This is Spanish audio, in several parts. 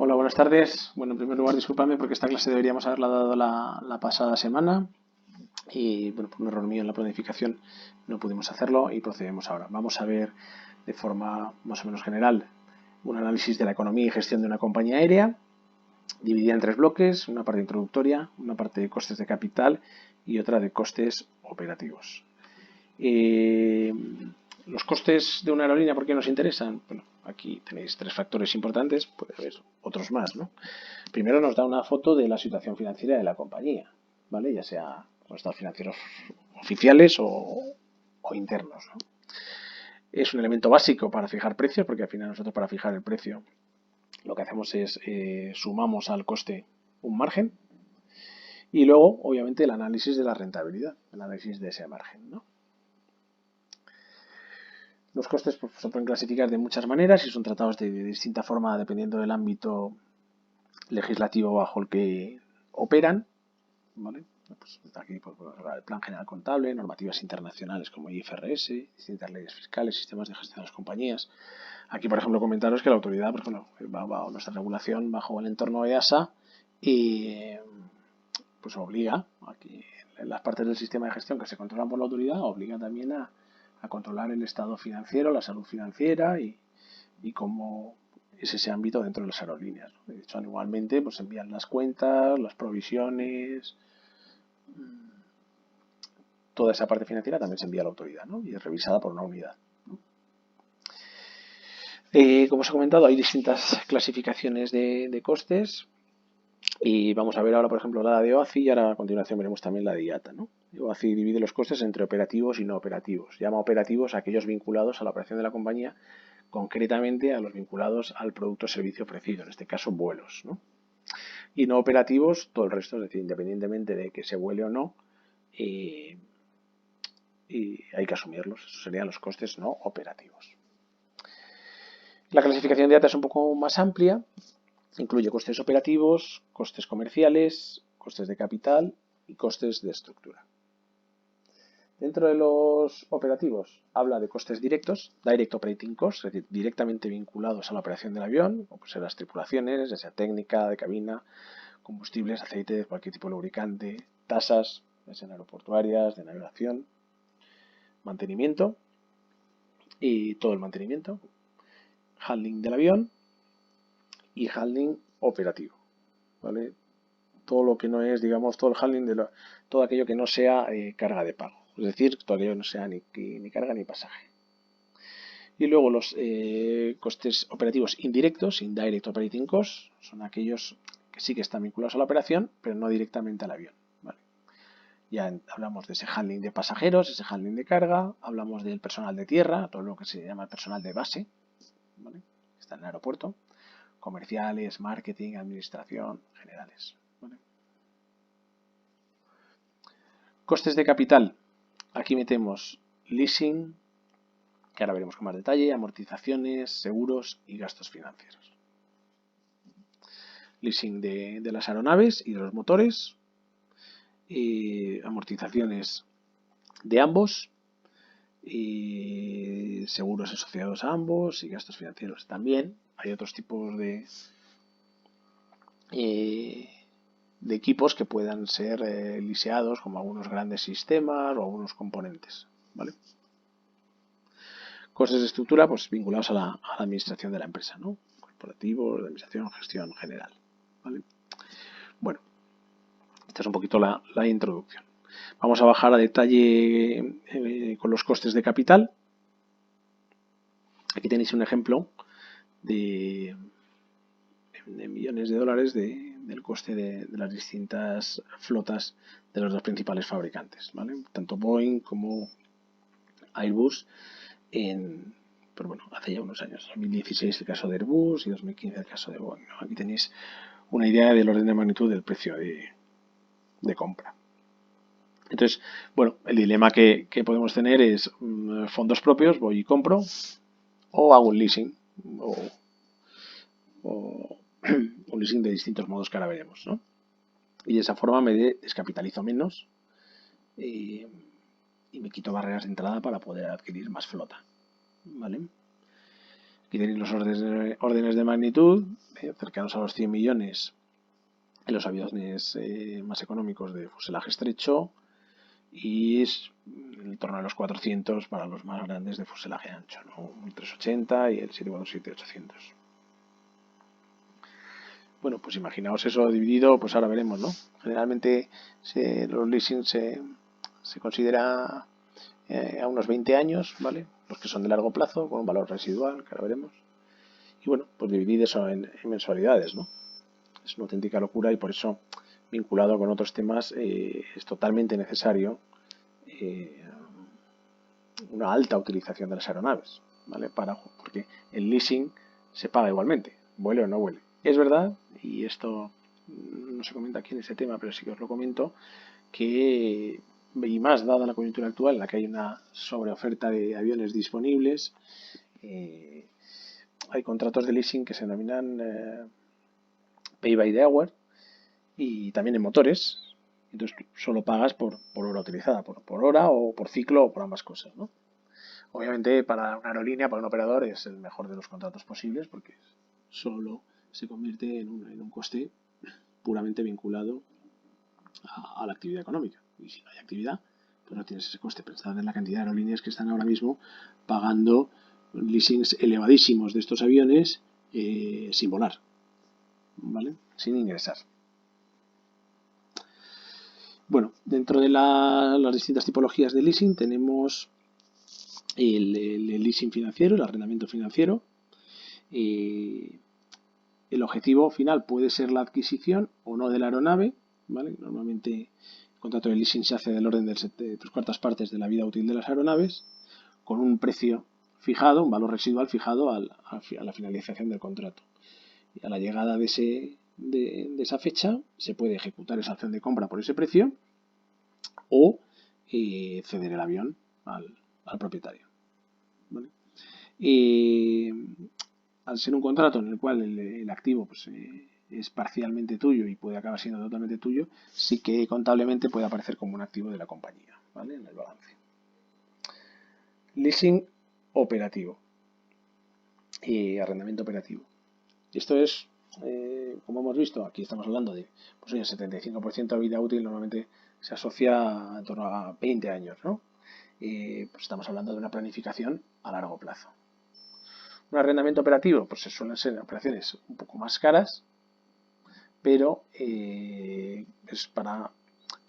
Hola, buenas tardes. Bueno, en primer lugar, discúlpame porque esta clase deberíamos haberla dado la pasada semana y, bueno, por un error mío en la planificación no pudimos hacerlo y procedemos ahora. Vamos a ver de forma más o menos general un análisis de la economía y gestión de una compañía aérea, dividida en tres bloques: una parte introductoria, una parte de costes de capital y otra de costes operativos. Los costes de una aerolínea, ¿por qué nos interesan? Bueno, aquí tenéis tres factores importantes, puede haber otros más, ¿no? Primero nos da una foto de la situación financiera de la compañía, ¿vale? Ya sea los estados financieros oficiales o internos, ¿no? Es un elemento básico para fijar precios, porque al final nosotros para fijar el precio lo que hacemos es sumamos al coste un margen y luego, obviamente, el análisis de la rentabilidad, el análisis de ese margen, ¿no? Los costes pues, se pueden clasificar de muchas maneras y son tratados de distinta forma dependiendo del ámbito legislativo bajo el que operan, ¿vale? Pues aquí pues, el Plan General Contable, normativas internacionales como IFRS, distintas leyes fiscales, sistemas de gestión de las compañías. Aquí, por ejemplo, comentaros que la autoridad, por ejemplo, va nuestra regulación bajo el entorno EASA y pues obliga, aquí en las partes del sistema de gestión que se controlan por la autoridad, obliga también a controlar el estado financiero, la salud financiera y cómo es ese ámbito dentro de las aerolíneas, ¿no? De hecho, anualmente pues envían las cuentas, las provisiones, toda esa parte financiera también se envía a la autoridad, ¿no? Y es revisada por una unidad, ¿no? Como os he comentado, hay distintas clasificaciones de costes y vamos a ver ahora, por ejemplo, la de OACI y ahora a continuación veremos también la de IATA, ¿no? OACI divide los costes entre operativos y no operativos. Llama operativos a aquellos vinculados a la operación de la compañía, concretamente a los vinculados al producto o servicio ofrecido, en este caso vuelos, ¿no? Y no operativos, todo el resto, es decir, independientemente de que se vuele o no, y hay que asumirlos. Esos serían los costes no operativos. La clasificación de IATA es un poco más amplia, incluye costes operativos, costes comerciales, costes de capital y costes de estructura. Dentro de los operativos habla de costes directos, direct operating costs, es decir, directamente vinculados a la operación del avión, o pues las tripulaciones, ya sea técnica, de cabina, combustibles, aceite, cualquier tipo de lubricante, tasas, ya sean aeroportuarias, de navegación, mantenimiento y todo el mantenimiento, handling del avión y handling operativo, ¿vale? Todo lo que no es, digamos, todo el handling de todo aquello que no sea carga de pago, es decir, todo aquello que no sea ni carga ni pasaje. Y luego los costes operativos indirectos, indirect operating costs, son aquellos que sí que están vinculados a la operación, pero no directamente al avión, ¿vale? Ya hablamos de ese handling de pasajeros, ese handling de carga, hablamos del personal de tierra, todo lo que se llama el personal de base, ¿vale? Está en el aeropuerto, comerciales, marketing, administración, generales, ¿vale? Costes de capital. Aquí metemos leasing, que ahora veremos con más detalle, amortizaciones, seguros y gastos financieros. Leasing de las aeronaves y de los motores, y amortizaciones de ambos, y seguros asociados a ambos y gastos financieros. También hay otros tipos de equipos que puedan ser liseados, como algunos grandes sistemas o algunos componentes, ¿vale? Costes de estructura pues vinculados a la administración de la empresa, ¿no? Corporativo, de administración, gestión general, ¿vale? Bueno, esta es un poquito la introducción. Vamos a bajar a detalle con los costes de capital. Aquí tenéis un ejemplo de millones de dólares del coste de las distintas flotas de los dos principales fabricantes, ¿vale? Tanto Boeing como Airbus pero bueno, hace ya unos años, 2016 el caso de Airbus y 2015 el caso de Boeing, ¿no? Aquí tenéis una idea del orden de magnitud del precio de compra. Entonces, bueno, el dilema que podemos tener es fondos propios, voy y compro, o hago un leasing, o un leasing de distintos modos que ahora veremos, ¿no? Y de esa forma me descapitalizo menos y me quito barreras de entrada para poder adquirir más flota, ¿vale? Aquí tenéis los órdenes de magnitud, cercanos a los 100 millones en los aviones más económicos de fuselaje estrecho y es en torno a los 400 para los más grandes de fuselaje ancho, ¿no? El 380 y el 747-800. Bueno, pues imaginaos eso dividido, pues ahora veremos, ¿no? Generalmente los leasing se considera a unos 20 años, ¿vale? Los que son de largo plazo, con un valor residual, que ahora veremos. Y bueno, pues dividir eso en mensualidades, ¿no? Es una auténtica locura y por eso, vinculado con otros temas, es totalmente necesario una alta utilización de las aeronaves, ¿vale? Porque el leasing se paga igualmente, vuele o no vuele. Es verdad, y esto no se comenta aquí en este tema, pero sí que os lo comento, que, y más dada la coyuntura actual en la que hay una sobreoferta de aviones disponibles, hay contratos de leasing que se denominan pay by the hour y también en motores. Entonces solo pagas por hora utilizada, por hora o por ciclo o por ambas cosas, ¿no? Obviamente para una aerolínea, para un operador es el mejor de los contratos posibles porque solo se convierte en un coste puramente vinculado a la actividad económica. Y si no hay actividad, pues no tienes ese coste. Pensad en la cantidad de aerolíneas que están ahora mismo pagando leasings elevadísimos de estos aviones sin volar, ¿vale? Sin ingresar. Bueno, dentro de las distintas tipologías de leasing tenemos el leasing financiero, el arrendamiento financiero. El objetivo final puede ser la adquisición o no de la aeronave, ¿vale? Normalmente el contrato de leasing se hace del orden de 3/4 de la vida útil de las aeronaves, con un precio fijado, un valor residual fijado a la finalización del contrato. Y a la llegada de esa fecha se puede ejecutar esa acción de compra por ese precio o ceder el avión al propietario, ¿vale? Al ser un contrato en el cual el activo pues, es parcialmente tuyo y puede acabar siendo totalmente tuyo, sí que contablemente puede aparecer como un activo de la compañía, ¿vale? En el balance. Leasing operativo y arrendamiento operativo. Esto es, como hemos visto, aquí estamos hablando de pues, el 75% de vida útil normalmente se asocia en torno a 20 años, ¿no? Pues estamos hablando de una planificación a largo plazo. Un arrendamiento operativo, pues suelen ser operaciones un poco más caras, pero es para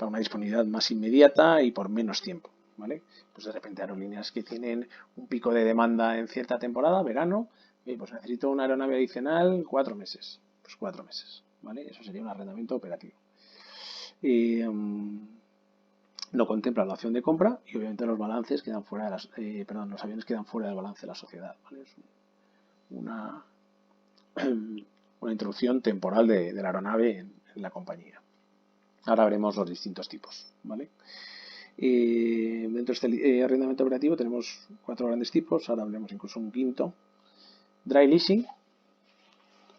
una disponibilidad más inmediata y por menos tiempo, ¿vale? Pues de repente aerolíneas que tienen un pico de demanda en cierta temporada, verano, pues necesito una aeronave adicional 4 meses, pues 4 meses, ¿vale? Eso sería un arrendamiento operativo. No contempla la opción de compra y obviamente los balances quedan fuera de los aviones quedan fuera del balance de la sociedad, ¿vale? Es una introducción temporal de la aeronave en la compañía. Ahora veremos los distintos tipos, ¿vale? Dentro de este arrendamiento operativo tenemos 4 grandes tipos, ahora hablemos incluso un quinto. Dry leasing.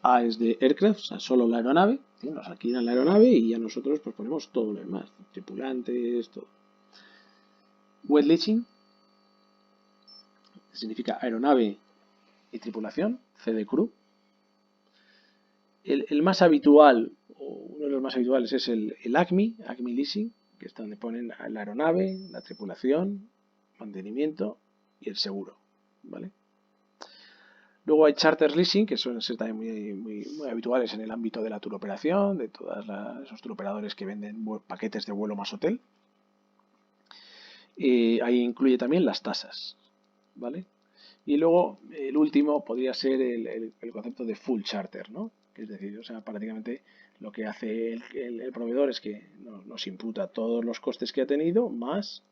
A es de aircraft, o sea, solo la aeronave, ¿sí? Nos alquilan la aeronave y ya nosotros pues ponemos todo lo demás, tripulantes, todo. Wet leasing significa aeronave y tripulación, C de crew. El más habitual, o uno de los más habituales, es el ACMI Leasing, que es donde ponen la aeronave, la tripulación, mantenimiento y el seguro, ¿vale? Luego hay Charter Leasing, que suelen ser también muy habituales en el ámbito de la turoperación, de todos esos turoperadores que venden paquetes de vuelo más hotel. Ahí incluye también las tasas, ¿vale? Y luego el último podría ser el concepto de full charter, ¿no? Es decir, o sea, prácticamente lo que hace el proveedor es que nos imputa todos los costes que ha tenido más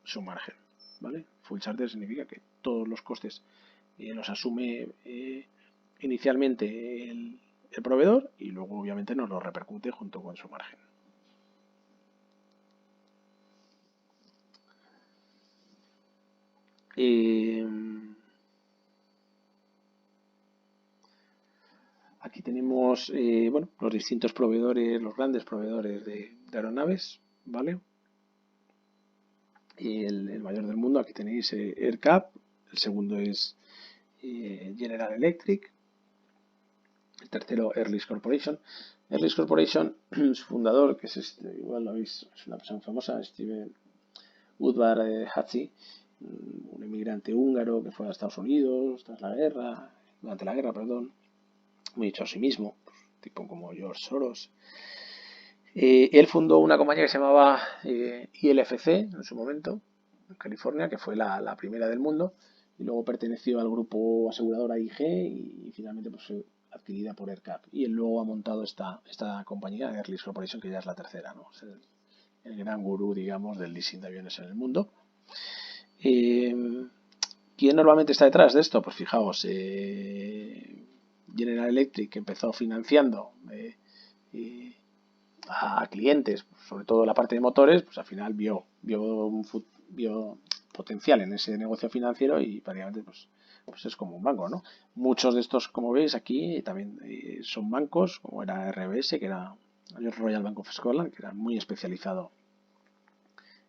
su margen, ¿vale? Full charter significa que todos los costes los asume inicialmente el proveedor y luego obviamente nos lo repercute junto con su margen. Aquí tenemos los distintos proveedores, los grandes proveedores de aeronaves, ¿vale? Y el mayor del mundo, aquí tenéis AerCap, el segundo es General Electric. El tercero, Airlines Corporation. Airlines Corporation, su fundador, que es igual lo veis, es una persona famosa, Steven Udvar Hazy, un inmigrante húngaro que fue a Estados Unidos durante la guerra, perdón, muy hecho a sí mismo, tipo como George Soros. Él fundó una compañía que se llamaba ILFC en su momento, en California, que fue la primera del mundo, y luego perteneció al grupo asegurador AIG y finalmente pues, fue adquirida por AerCap. Y él luego ha montado esta compañía, Airlines Corporation, que ya es la tercera, ¿no? Es el gran gurú, digamos, del leasing de aviones en el mundo. ¿Quién normalmente está detrás de esto? Pues fijaos, General Electric, que empezó financiando a clientes, sobre todo la parte de motores, pues al final vio potencial en ese negocio financiero y prácticamente pues es como un banco, ¿no? Muchos de estos, como veis aquí, también son bancos, como era RBS, que era Royal Bank of Scotland, que era muy especializado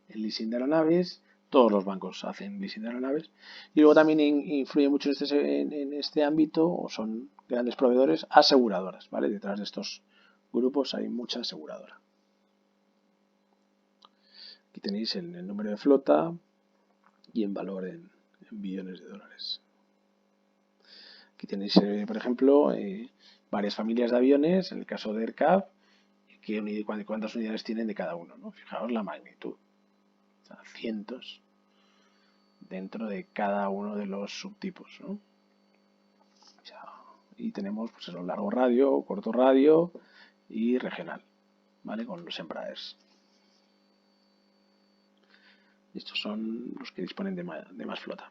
en leasing de aeronaves. Todos los bancos hacen leasing de aeronaves. Y luego también influye mucho en este ámbito, o son grandes proveedores, aseguradoras, ¿vale? Detrás de estos grupos hay mucha aseguradora. Aquí tenéis el número de flota y en valor en billones de dólares. Aquí tenéis, por ejemplo, varias familias de aviones, en el caso de AerCap, cuántas unidades tienen de cada uno, ¿no? Fijaos la magnitud. O sea, cientos dentro de cada uno de los subtipos, ¿no? O sea, y tenemos pues eso, largo radio, corto radio y regional, ¿vale? Con los Embraers. Estos son los que disponen de más flota.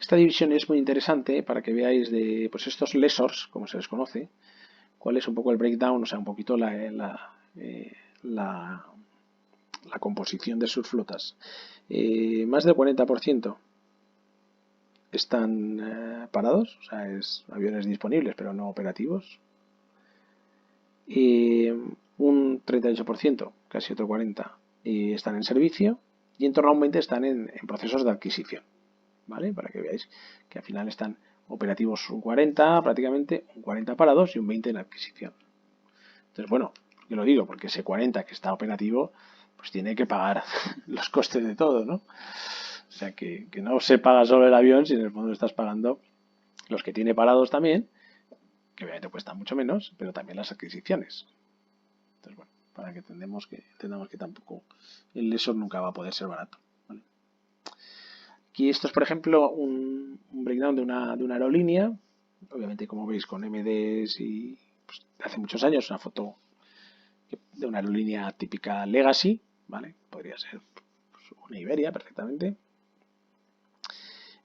Esta división es muy interesante para que veáis de pues estos lessors, como se les conoce, cuál es un poco el breakdown, o sea, un poquito la composición de sus flotas. Más del 40% están parados, o sea, es aviones disponibles pero no operativos. Un 38%, casi otro 40%, están en servicio y en torno a un 20% están en procesos de adquisición, ¿vale? Para que veáis que al final están operativos un 40 prácticamente, un 40 parados y un 20 en adquisición. Entonces, bueno, yo lo digo porque ese 40 que está operativo pues tiene que pagar los costes de todo, ¿no? O sea, que no se paga solo el avión, sino en el fondo estás pagando los que tiene parados también, que obviamente cuestan mucho menos, pero también las adquisiciones. Entonces, bueno, para que entendamos que tampoco el lessor nunca va a poder ser barato. ¿Vale? Aquí esto es, por ejemplo, un breakdown de una aerolínea, obviamente como veis con MDs y pues, hace muchos años, una foto de una aerolínea típica Legacy, ¿vale? Podría ser pues, una Iberia perfectamente.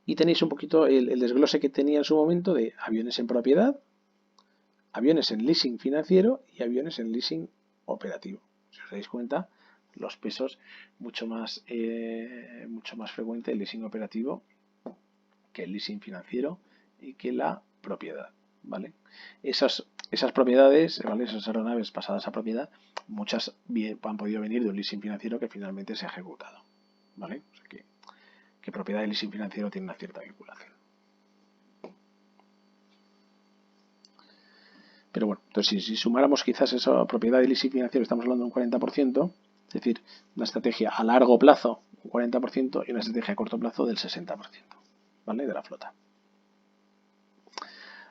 Y tenéis un poquito el desglose que tenía en su momento de aviones en propiedad, aviones en leasing financiero y aviones en leasing operativo. Si os dais cuenta, los pesos mucho más frecuente el leasing operativo que el leasing financiero y que la propiedad, ¿vale? Esas propiedades, ¿vale? Esas aeronaves pasadas a propiedad, muchas han podido venir de un leasing financiero que finalmente se ha ejecutado, ¿vale? O sea que propiedad y leasing financiero tienen una cierta vinculación. Pero bueno, entonces si sumáramos quizás esa propiedad y leasing financiero, estamos hablando de un 40%, es decir, una estrategia a largo plazo, un 40%, y una estrategia a corto plazo del 60%, ¿vale? De la flota.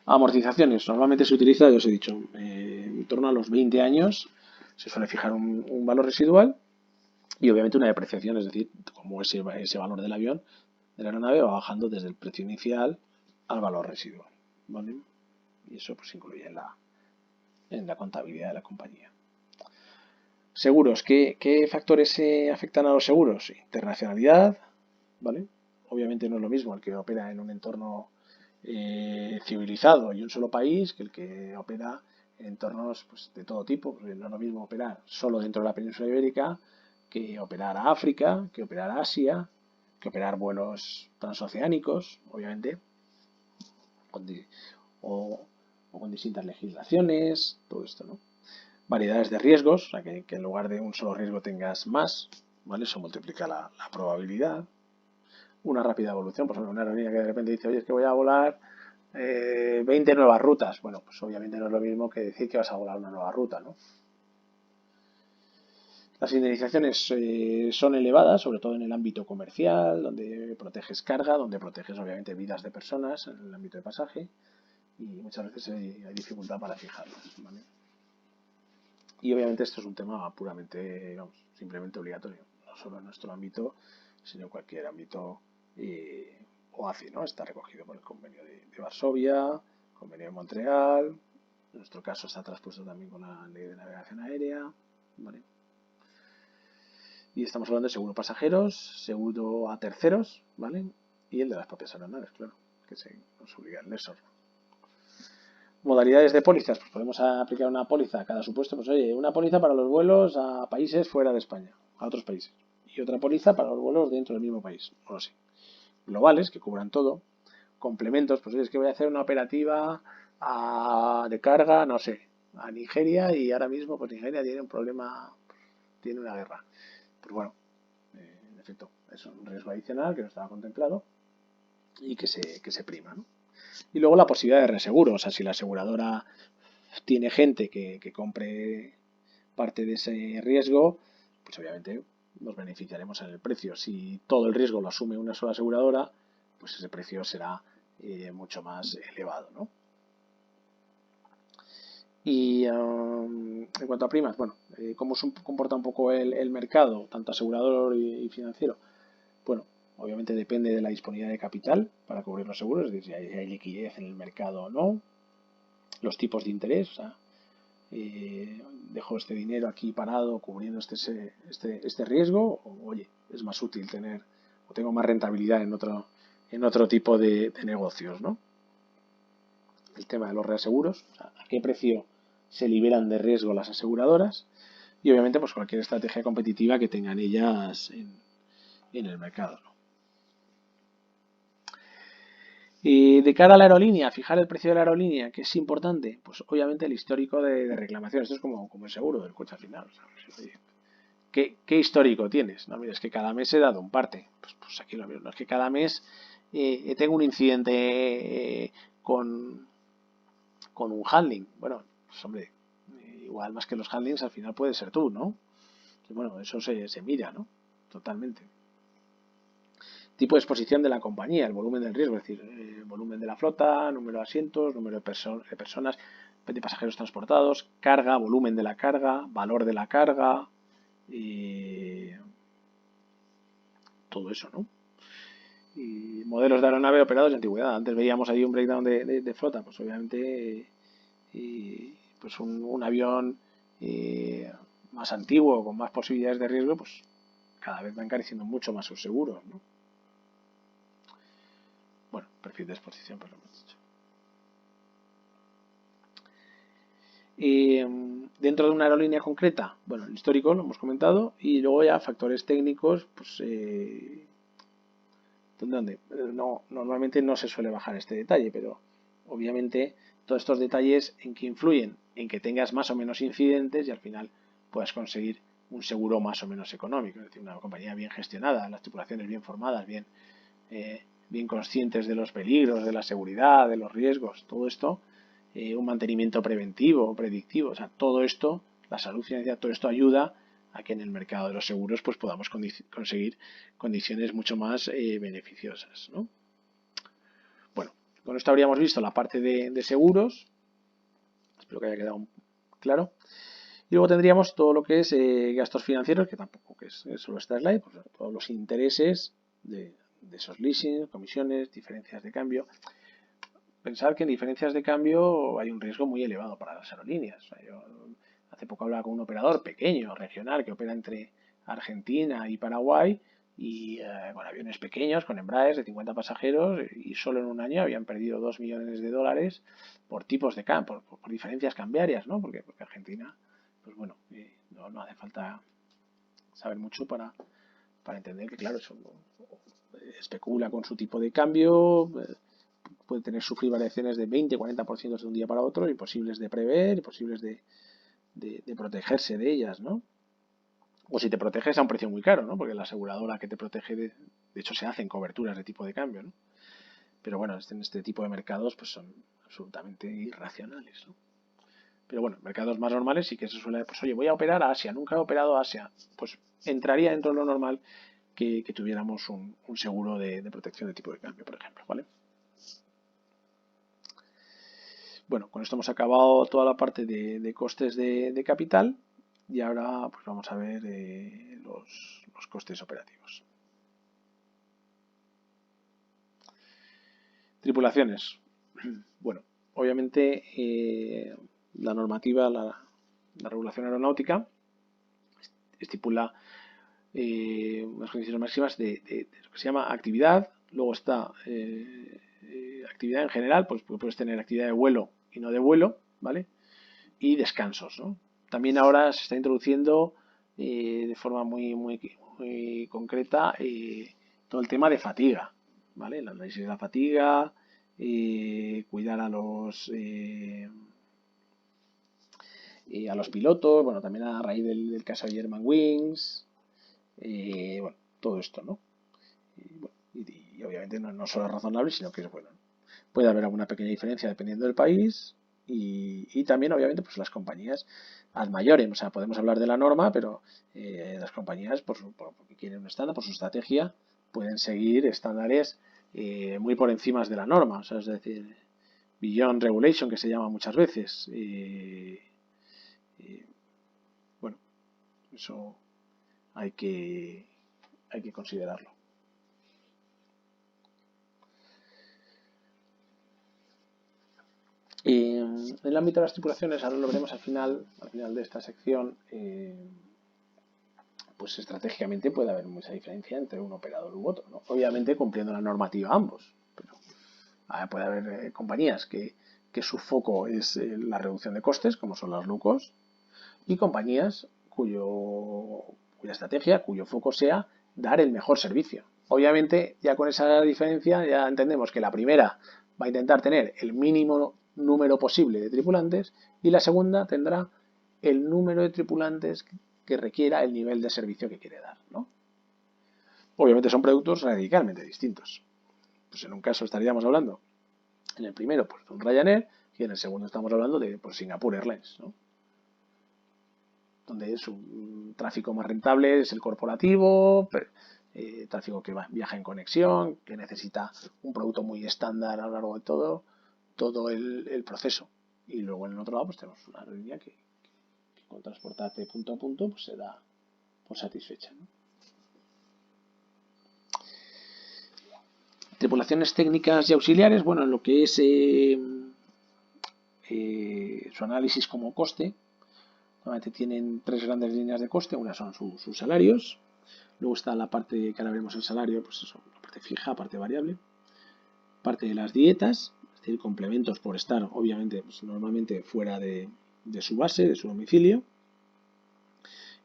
Amortizaciones. Normalmente se utiliza, ya os he dicho, en torno a los 20 años se suele fijar un valor residual y obviamente una depreciación, es decir, como ese valor del avión, de la aeronave, va bajando desde el precio inicial al valor residual, ¿vale? Y eso pues incluye en la contabilidad de la compañía. Seguros. ¿Qué factores afectan a los seguros? Internacionalidad, ¿vale? Obviamente no es lo mismo el que opera en un entorno civilizado y un solo país que el que opera en entornos pues, de todo tipo. Porque no es lo mismo operar solo dentro de la península ibérica que operar a África, que operar a Asia, que operar vuelos transoceánicos, obviamente, o con distintas legislaciones, todo esto, ¿no? Variedades de riesgos, o sea, que en lugar de un solo riesgo tengas más, ¿vale? Eso multiplica la probabilidad. una rápida evolución. Por ejemplo, una aerolínea que de repente dice, oye, es que voy a volar 20 nuevas rutas. Bueno, pues obviamente no es lo mismo que decir que vas a volar una nueva ruta, ¿no? Las indemnizaciones son elevadas, sobre todo en el ámbito comercial, donde proteges carga, donde proteges obviamente vidas de personas, en el ámbito de pasaje, y muchas veces hay dificultad para fijarlas, ¿vale? Y obviamente esto es un tema puramente, vamos, simplemente obligatorio, no solo en nuestro ámbito, sino en cualquier ámbito OACI, ¿no? Está recogido por el convenio de Varsovia, convenio de Montreal, en nuestro caso está traspuesto también con la ley de navegación aérea, ¿vale? Y estamos hablando de seguro pasajeros, seguro a terceros, ¿vale? Y el de las propias aeronaves, claro, que nos obliga el Lesor. Modalidades de pólizas, pues podemos aplicar una póliza a cada supuesto, pues oye, una póliza para los vuelos a países fuera de España, a otros países, y otra póliza para los vuelos dentro del mismo país, no lo sé. Globales, que cubran todo. Complementos, pues oye, es que voy a hacer una operativa de carga, no sé, a Nigeria y ahora mismo pues Nigeria tiene un problema, tiene una guerra. Pues bueno, en efecto, es un riesgo adicional que no estaba contemplado y que se prima, ¿no? Y luego la posibilidad de reseguro, o sea, si la aseguradora tiene gente que compre parte de ese riesgo, pues obviamente nos beneficiaremos en el precio. Si todo el riesgo lo asume una sola aseguradora, pues ese precio será mucho más elevado, ¿no? Y en cuanto a primas, bueno, ¿cómo se comporta un poco el mercado, tanto asegurador y financiero? Bueno, obviamente depende de la disponibilidad de capital para cubrir los seguros, es decir, si hay liquidez en el mercado o no, los tipos de interés, o sea, dejo este dinero aquí parado cubriendo este riesgo, o oye, es más útil tener, o tengo más rentabilidad en otro tipo de negocios, ¿no? El tema de los reaseguros, o sea, a qué precio se liberan de riesgo las aseguradoras y obviamente pues cualquier estrategia competitiva que tengan ellas en el mercado, ¿no? Y de cara a la aerolínea, fijar el precio de la aerolínea, que es importante, pues obviamente el histórico de reclamación. Esto es como el seguro del coche al final. ¿Sabes? ¿Qué histórico tienes? No, mira, es que cada mes he dado un parte. Pues aquí lo mismo. No es que cada mes tengo un incidente con un handling. Bueno, pues hombre, igual más que los handlings al final puede ser tú, ¿no? Entonces, bueno, eso se mira, ¿no? Totalmente. Tipo de exposición de la compañía, el volumen del riesgo, es decir, el volumen de la flota, número de asientos, número de personas, de pasajeros transportados, carga, volumen de la carga, valor de la carga, y todo eso, ¿no? Y modelos de aeronave operados de antigüedad. Antes veíamos ahí un breakdown de flota, pues obviamente pues un avión más antiguo, con más posibilidades de riesgo, pues cada vez va encareciendo mucho más sus seguros, ¿no? Bueno, perfil de exposición, pues lo hemos dicho. Dentro de una aerolínea concreta, bueno, el histórico lo hemos comentado, y luego ya factores técnicos, pues donde no, normalmente no se suele bajar este detalle, pero obviamente todos estos detalles en que influyen en que tengas más o menos incidentes y al final puedas conseguir un seguro más o menos económico, es decir, una compañía bien gestionada, las tripulaciones bien formadas, bien conscientes de los peligros, de la seguridad, de los riesgos, todo esto, un mantenimiento preventivo, predictivo, o sea, todo esto, la salud financiera, todo esto ayuda a que en el mercado de los seguros pues podamos conseguir condiciones mucho más beneficiosas, ¿no? Bueno, con esto habríamos visto la parte de seguros, espero que haya quedado claro. Y luego tendríamos todo lo que es gastos financieros, que tampoco que es solo esta slide, pues, todos los intereses de esos leasing, comisiones, diferencias de cambio. Pensar que en diferencias de cambio hay un riesgo muy elevado para las aerolíneas. O sea, yo hace poco hablaba con un operador pequeño, regional, que opera entre Argentina y Paraguay, y con aviones pequeños, con Embraers de 50 pasajeros, y solo en un año habían perdido 2 millones de dólares por tipos de cambio, por diferencias cambiarias, ¿no? Porque Argentina, pues bueno, no hace falta saber mucho para entender que, claro, eso especula con su tipo de cambio, puede sufrir variaciones de 20-40% de un día para otro, imposibles de prever, imposibles de protegerse de ellas, ¿no? O si te proteges a un precio muy caro, ¿no? Porque la aseguradora que te protege, de hecho se hacen coberturas de tipo de cambio, ¿no? Pero bueno, en este tipo de mercados pues son absolutamente irracionales, ¿no? Pero bueno, mercados más normales sí que se suele, pues oye, voy a operar a Asia, nunca he operado a Asia, pues entraría dentro de lo normal que tuviéramos un seguro de protección de tipo de cambio, por ejemplo, ¿vale? Bueno, con esto hemos acabado toda la parte de costes de capital y ahora pues vamos a ver los costes operativos. Tripulaciones. Bueno, obviamente la normativa, la regulación aeronáutica estipula unas condiciones máximas de lo que se llama actividad. Luego está actividad en general, pues puedes tener actividad de vuelo y no de vuelo, ¿vale? Y descansos, ¿no? También ahora se está introduciendo de forma muy concreta todo el tema de fatiga, ¿vale? El análisis de la fatiga, cuidar a los pilotos, bueno, también a raíz del caso de Germanwings, bueno, todo esto, ¿no? Y obviamente no solo es razonable, sino que es bueno. Puede haber alguna pequeña diferencia dependiendo del país y también, obviamente, pues las compañías ad mayores. O sea, podemos hablar de la norma, pero las compañías, porque quieren un estándar, por su estrategia, pueden seguir estándares muy por encima de la norma. O sea, es decir, beyond regulation, que se llama muchas veces. Bueno, eso hay que considerarlo. En el ámbito de las tripulaciones, ahora lo veremos al final de esta sección, pues estratégicamente puede haber mucha diferencia entre un operador u otro, ¿no? Obviamente cumpliendo la normativa ambos, pero puede haber compañías que su foco es la reducción de costes, como son las low cost, y compañías cuya estrategia, cuyo foco sea dar el mejor servicio. Obviamente, ya con esa diferencia, ya entendemos que la primera va a intentar tener el mínimo número posible de tripulantes y la segunda tendrá el número de tripulantes que requiera el nivel de servicio que quiere dar, ¿no? Obviamente son productos radicalmente distintos. Pues en un caso estaríamos hablando, en el primero, pues de un Ryanair, y en el segundo estamos hablando de pues, Singapore Airlines, ¿no? Donde su tráfico más rentable es el corporativo, tráfico que viaja en conexión, que necesita un producto muy estándar a lo largo de todo el proceso. Y luego en el otro lado pues tenemos una aerolínea que con transportarte punto a punto pues se da por satisfecha, ¿no? Tripulaciones técnicas y auxiliares, bueno, en lo que es su análisis como coste, normalmente tienen tres grandes líneas de coste. Una son sus salarios, luego está la parte que ahora veremos el salario, pues eso, la parte fija, parte variable, parte de las dietas, es decir, complementos por estar, obviamente, pues normalmente fuera de su base, de su domicilio,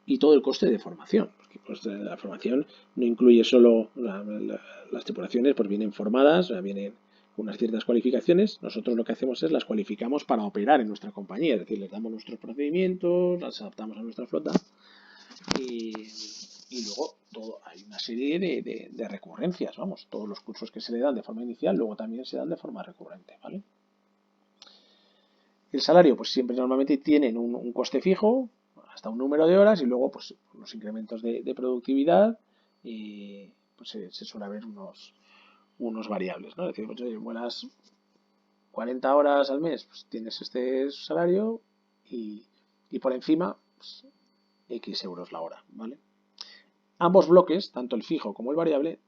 y todo el coste de formación, porque el coste de la formación no incluye solo las tripulaciones, pues vienen formadas, vienen con unas ciertas cualificaciones. Nosotros lo que hacemos es las cualificamos para operar en nuestra compañía, es decir, les damos nuestros procedimientos, las adaptamos a nuestra flota y luego hay una serie de recurrencias, vamos, todos los cursos que se le dan de forma inicial luego también se dan de forma recurrente, ¿vale? El salario, pues siempre normalmente tienen un coste fijo, hasta un número de horas, y luego pues los incrementos de productividad, y pues se suele haber unos variables, ¿no? Es decir, pues, oye, buenas 40 horas al mes, pues tienes este salario y por encima, pues, X euros la hora, ¿vale? Ambos bloques, tanto el fijo como el variable,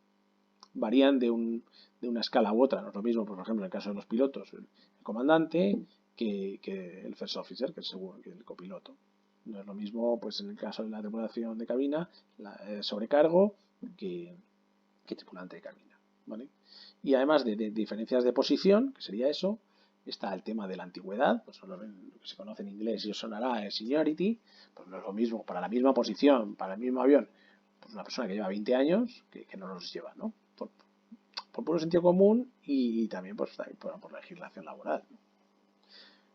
varían de una escala u otra. No es lo mismo, por ejemplo, en el caso de los pilotos, el comandante que el first officer, que el copiloto. No es lo mismo, pues en el caso de la tripulación de cabina, sobrecargo que tripulante de cabina, ¿vale? Y además de diferencias de posición, que sería eso, está el tema de la antigüedad, pues lo que se conoce en inglés y os sonará el seniority, pues no es lo mismo para la misma posición, para el mismo avión, pues una persona que lleva 20 años que no los lleva, ¿no? Por puro sentido común y también, pues, por legislación laboral, ¿no?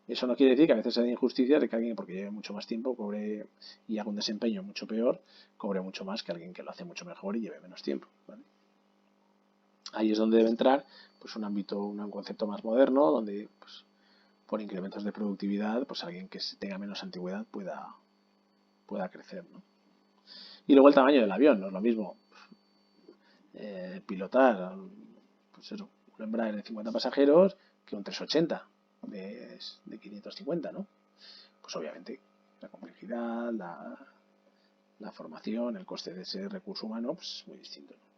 Eso no quiere decir que a veces hay injusticias de que alguien, porque lleve mucho más tiempo, cobre y haga un desempeño mucho peor, cobre mucho más que alguien que lo hace mucho mejor y lleve menos tiempo, ¿vale? Ahí es donde debe entrar pues un ámbito, un concepto más moderno, donde pues, por incrementos de productividad, pues alguien que tenga menos antigüedad pueda crecer, ¿no? Y luego el tamaño del avión, no es lo mismo pilotar pues eso, un Embraer de 50 pasajeros que un 380 de 550, ¿no? Pues obviamente la complejidad, la formación, el coste de ese recurso humano, pues es muy distinto, ¿no?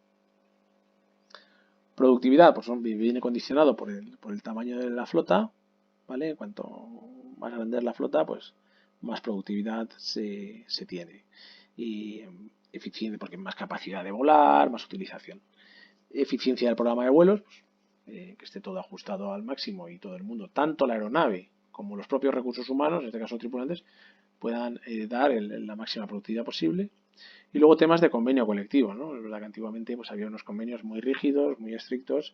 Productividad, pues viene condicionado por el tamaño de la flota, ¿vale? Cuanto más grande es la flota, pues más productividad se tiene. Y eficiente, porque más capacidad de volar, más utilización. Eficiencia del programa de vuelos, pues, que esté todo ajustado al máximo y todo el mundo, tanto la aeronave como los propios recursos humanos, en este caso tripulantes, puedan dar la máxima productividad posible. Y luego temas de convenio colectivo, ¿no? Es verdad que antiguamente pues, había unos convenios muy rígidos, muy estrictos,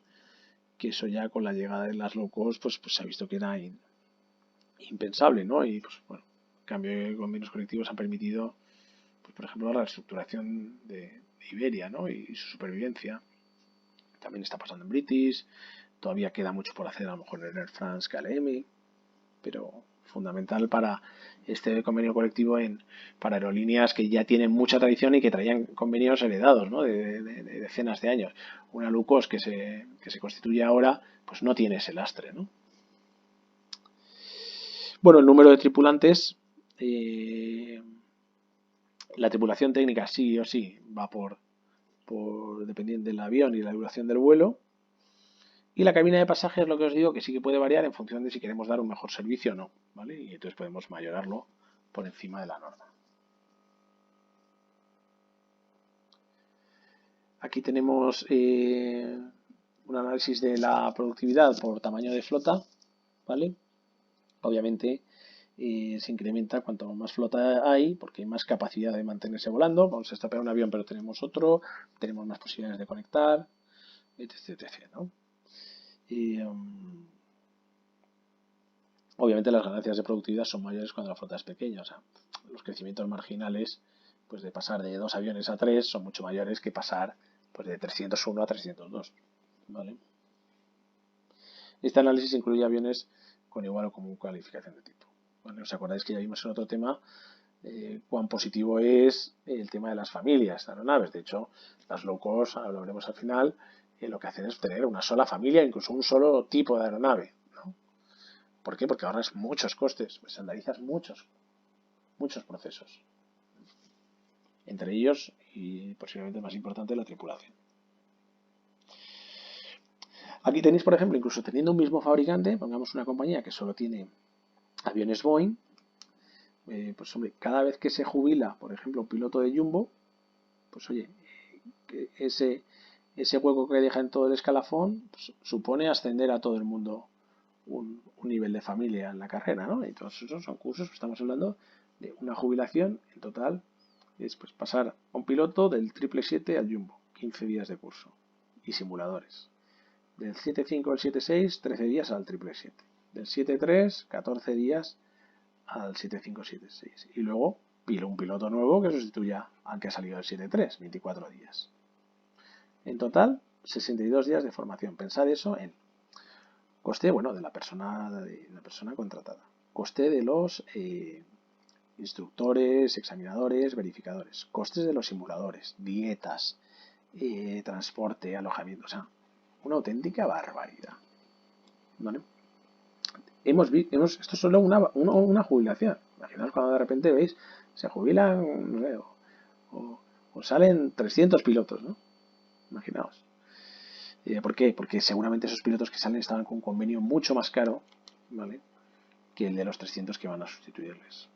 que eso ya con la llegada de las low cost pues se ha visto que era impensable, ¿no? Y pues bueno, en cambio de convenios colectivos han permitido, pues, por ejemplo, la reestructuración de Iberia, ¿no? Y su supervivencia. También está pasando en British, todavía queda mucho por hacer a lo mejor en Air France, KLM, pero fundamental para este convenio colectivo para aerolíneas que ya tienen mucha tradición y que traían convenios heredados, ¿no? de decenas de años. Una low cost que se constituye ahora, pues no tiene ese lastre, ¿no? Bueno, el número de tripulantes, la tripulación técnica sí o sí va dependiendo del avión y la duración del vuelo. Y la cabina de pasajes, lo que os digo, que sí que puede variar en función de si queremos dar un mejor servicio o no, ¿vale? Y entonces podemos mayorarlo por encima de la norma. Aquí tenemos un análisis de la productividad por tamaño de flota, ¿vale? Obviamente se incrementa cuanto más flota hay, porque hay más capacidad de mantenerse volando. Vamos a estropear un avión, pero tenemos otro, tenemos más posibilidades de conectar, etc. ¿no? Y, obviamente las ganancias de productividad son mayores cuando la flota es pequeña. O sea, los crecimientos marginales pues de pasar de 2 aviones a 3 son mucho mayores que pasar pues de 301 a 302. ¿Vale? Este análisis incluye aviones con igual o común calificación de tipo. ¿Vale? ¿Os acordáis que ya vimos en otro tema cuán positivo es el tema de las familias de aeronaves? De hecho, las low cost, lo veremos al final, lo que hacen es tener una sola familia, incluso un solo tipo de aeronave. ¿No? ¿Por qué? Porque ahorras muchos costes, pues estandarizas muchos procesos. Entre ellos, y posiblemente más importante, la tripulación. Aquí tenéis, por ejemplo, incluso teniendo un mismo fabricante, pongamos una compañía que solo tiene aviones Boeing, pues hombre, cada vez que se jubila, por ejemplo, un piloto de Jumbo, pues oye, ese hueco que deja en todo el escalafón pues, supone ascender a todo el mundo un nivel de familia en la carrera, ¿no? Y todos esos son cursos que estamos hablando de una jubilación en total, es pues pasar a un piloto del 777 al Jumbo, 15 días de curso y simuladores. Del 7.5 al 7.6, 13 días al 777. Del 7.3, 14 días al 7.5-7.6. Y luego un piloto nuevo que sustituya al que ha salido del 7.3, 24 días. En total, 62 días de formación. Pensad eso en coste, bueno, de la persona contratada. Coste de los instructores, examinadores, verificadores. Costes de los simuladores, dietas, transporte, alojamiento. O sea, una auténtica barbaridad. ¿Vale? Esto es solo una jubilación. Imaginaos cuando de repente veis, se jubilan, no sé, o salen 300 pilotos, ¿no? Imaginaos. ¿Por qué? Porque seguramente esos pilotos que salen estaban con un convenio mucho más caro, ¿vale? Que el de los 300 que van a sustituirles.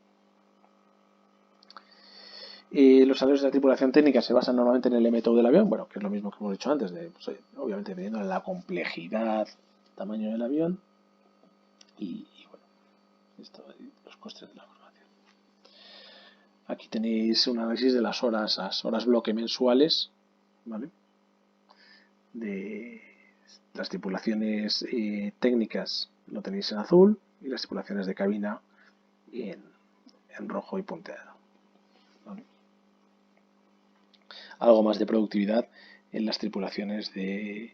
Los salarios de la tripulación técnica se basan normalmente en el MTU del avión, bueno, que es lo mismo que hemos dicho antes, pues, obviamente dependiendo de la complejidad, tamaño del avión y bueno, los costes de la formación. Aquí tenéis un análisis de las horas bloque mensuales, ¿vale? De las tripulaciones técnicas lo tenéis en azul, y las tripulaciones de cabina en rojo y punteado. ¿Vale? Algo más de productividad en las tripulaciones de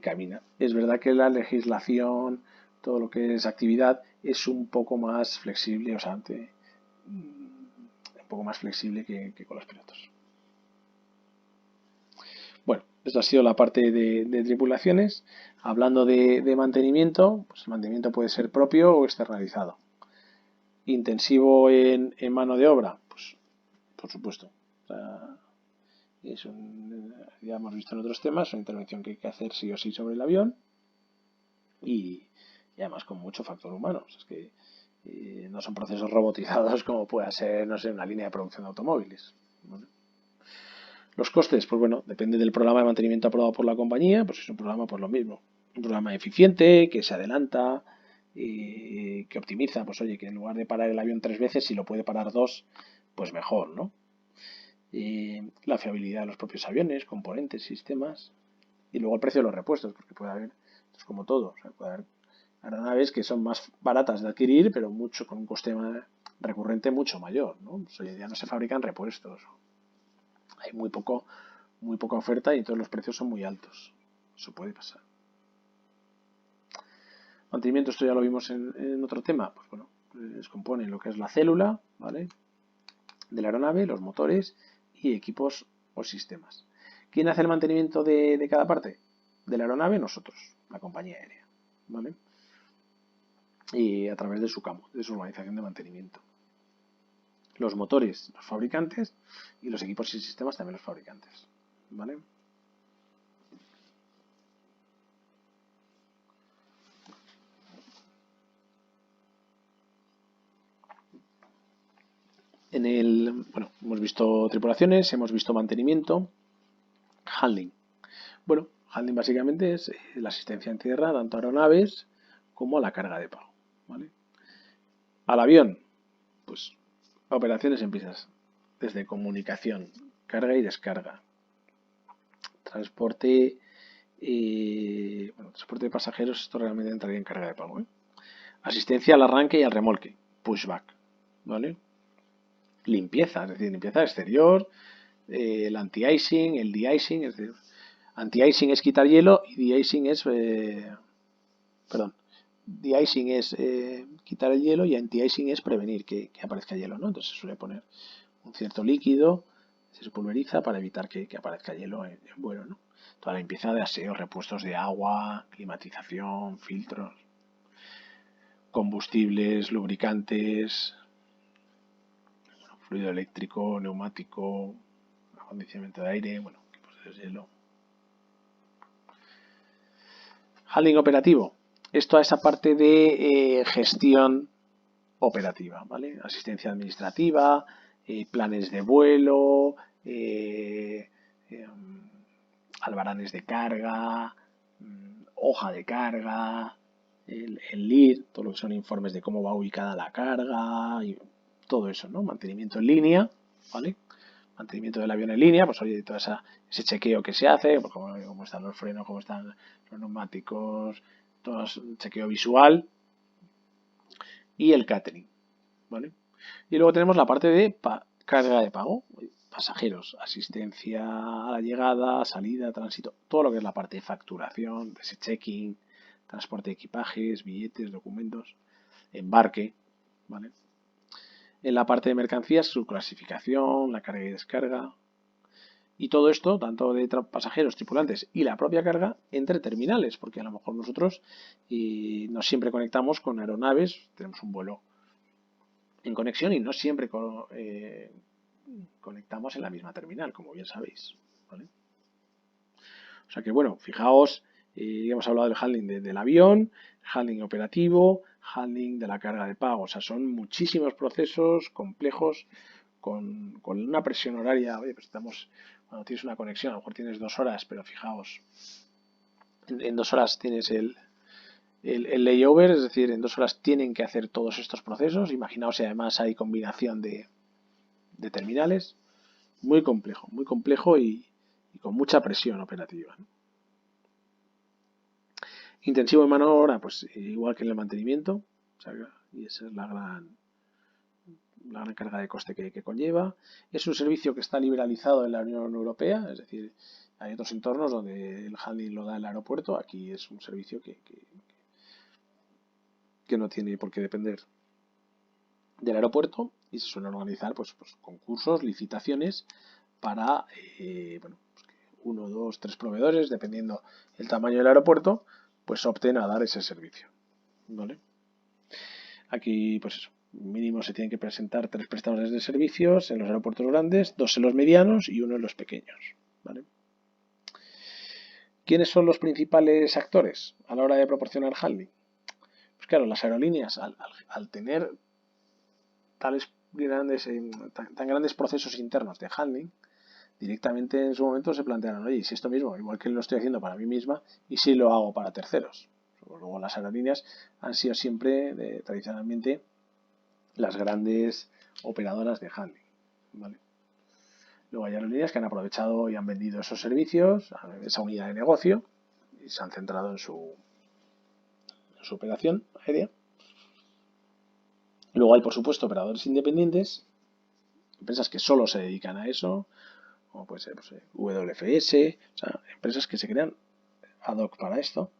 cabina. Es verdad que la legislación, todo lo que es actividad, es un poco más flexible, o sea, un poco más flexible que con los pilotos. Bueno, esto ha sido la parte de tripulaciones. Hablando de mantenimiento, pues el mantenimiento puede ser propio o externalizado. Intensivo en mano de obra, pues por supuesto. O sea, ya hemos visto en otros temas, una intervención que hay que hacer sí o sí sobre el avión y además con mucho factor humano. O sea, es que no son procesos robotizados como pueda ser, no sé, una línea de producción de automóviles. ¿Vale? Los costes, pues bueno, depende del programa de mantenimiento aprobado por la compañía, pues es un programa por lo mismo. Un programa eficiente, que se adelanta, que optimiza, pues oye, que en lugar de parar el avión 3 veces, si lo puede parar 2, pues mejor, ¿no? La fiabilidad de los propios aviones, componentes, sistemas, y luego el precio de los repuestos, porque puede haber, es como todo, o sea, puede haber aeronaves que son más baratas de adquirir, pero mucho con un coste recurrente mucho mayor, ¿no? Pues, oye, ya no se fabrican repuestos, hay muy poca oferta y entonces los precios son muy altos. Eso puede pasar. Mantenimiento, esto ya lo vimos en otro tema. Pues bueno, descompone lo que es la célula, ¿vale? De la aeronave, los motores y equipos o sistemas. ¿Quién hace el mantenimiento de cada parte? De la aeronave, nosotros, la compañía aérea, ¿vale? Y a través de su CAMO, de su organización de mantenimiento. Los motores, los fabricantes, y los equipos y sistemas también los fabricantes, ¿vale? Bueno, hemos visto tripulaciones, hemos visto mantenimiento, handling. Bueno, handling básicamente es la asistencia en tierra tanto a aeronaves como a la carga de pago, ¿vale? Al avión, pues operaciones empiezas desde comunicación, carga y descarga, transporte, transporte de pasajeros, esto realmente entraría en carga de pago, ¿eh? Asistencia al arranque y al remolque, pushback, ¿vale? Limpieza, es decir, limpieza exterior, el anti-icing, el de-icing, es decir, anti-icing es quitar hielo y de-icing es, perdón, de-icing es quitar el hielo y anti-icing es prevenir que aparezca hielo, ¿no? Entonces se suele poner un cierto líquido, se pulveriza para evitar que aparezca hielo en vuelo, ¿no? Toda la limpieza de aseo, repuestos de agua, climatización, filtros, combustibles, lubricantes, fluido eléctrico, neumático, acondicionamiento de aire, bueno, equipos de deshielo. Handling operativo. Esto a esa parte de gestión operativa, ¿vale? Asistencia administrativa, planes de vuelo, albaranes de carga, hoja de carga, el LIR, todo lo que son informes de cómo va ubicada la carga y todo eso, ¿no? Mantenimiento en línea, ¿vale? Mantenimiento del avión en línea, pues oye, todo ese chequeo que se hace, pues cómo están los frenos, cómo están los neumáticos, todo chequeo visual y el catering, ¿vale? Y luego tenemos la parte de carga de pago, pasajeros, asistencia a la llegada, salida, tránsito, todo lo que es la parte de facturación, ese checking, transporte de equipajes, billetes, documentos, embarque, ¿vale? En la parte de mercancías, su clasificación, la carga y descarga. Y todo esto, tanto de pasajeros, tripulantes y la propia carga, entre terminales, porque a lo mejor nosotros no siempre conectamos con aeronaves, tenemos un vuelo en conexión y no siempre conectamos en la misma terminal, como bien sabéis, ¿vale? O sea que bueno, fijaos, hemos hablado del handling del avión, handling operativo, handling de la carga de pago. O sea, son muchísimos procesos complejos con una presión horaria. Oye, pues cuando tienes una conexión, a lo mejor tienes 2 horas, pero fijaos, en 2 horas tienes el layover, es decir, en 2 horas tienen que hacer todos estos procesos. Imaginaos si además hay combinación de terminales. Muy complejo y con mucha presión operativa, ¿no? Intensivo en mano de obra, pues igual que en el mantenimiento, y esa es la gran carga de coste que conlleva. Es un servicio que está liberalizado en la Unión Europea, es decir, hay otros entornos donde el handling lo da el aeropuerto, aquí es un servicio que no tiene por qué depender del aeropuerto y se suelen organizar pues concursos, licitaciones para bueno, pues uno, dos, tres proveedores, dependiendo el tamaño del aeropuerto, pues opten a dar ese servicio. ¿Vale? Aquí, pues eso, mínimo se tienen que presentar 3 prestadores de servicios en los aeropuertos grandes, 2 en los medianos y 1 en los pequeños. ¿Vale? ¿Quiénes son los principales actores a la hora de proporcionar handling? Pues claro, las aerolíneas, al tener tales grandes, tan grandes procesos internos de handling, directamente en su momento se plantearon, oye, si esto mismo, igual que lo estoy haciendo para mí misma, y si lo hago para terceros. Luego las aerolíneas han sido siempre, tradicionalmente, las grandes operadoras de handling. ¿Vale? Luego hay aerolíneas que han aprovechado y han vendido esos servicios, esa unidad de negocio, y se han centrado en su operación aérea. Luego hay, por supuesto, operadores independientes, empresas que solo se dedican a eso, como puede ser WFS, o sea, empresas que se crean ad hoc para esto.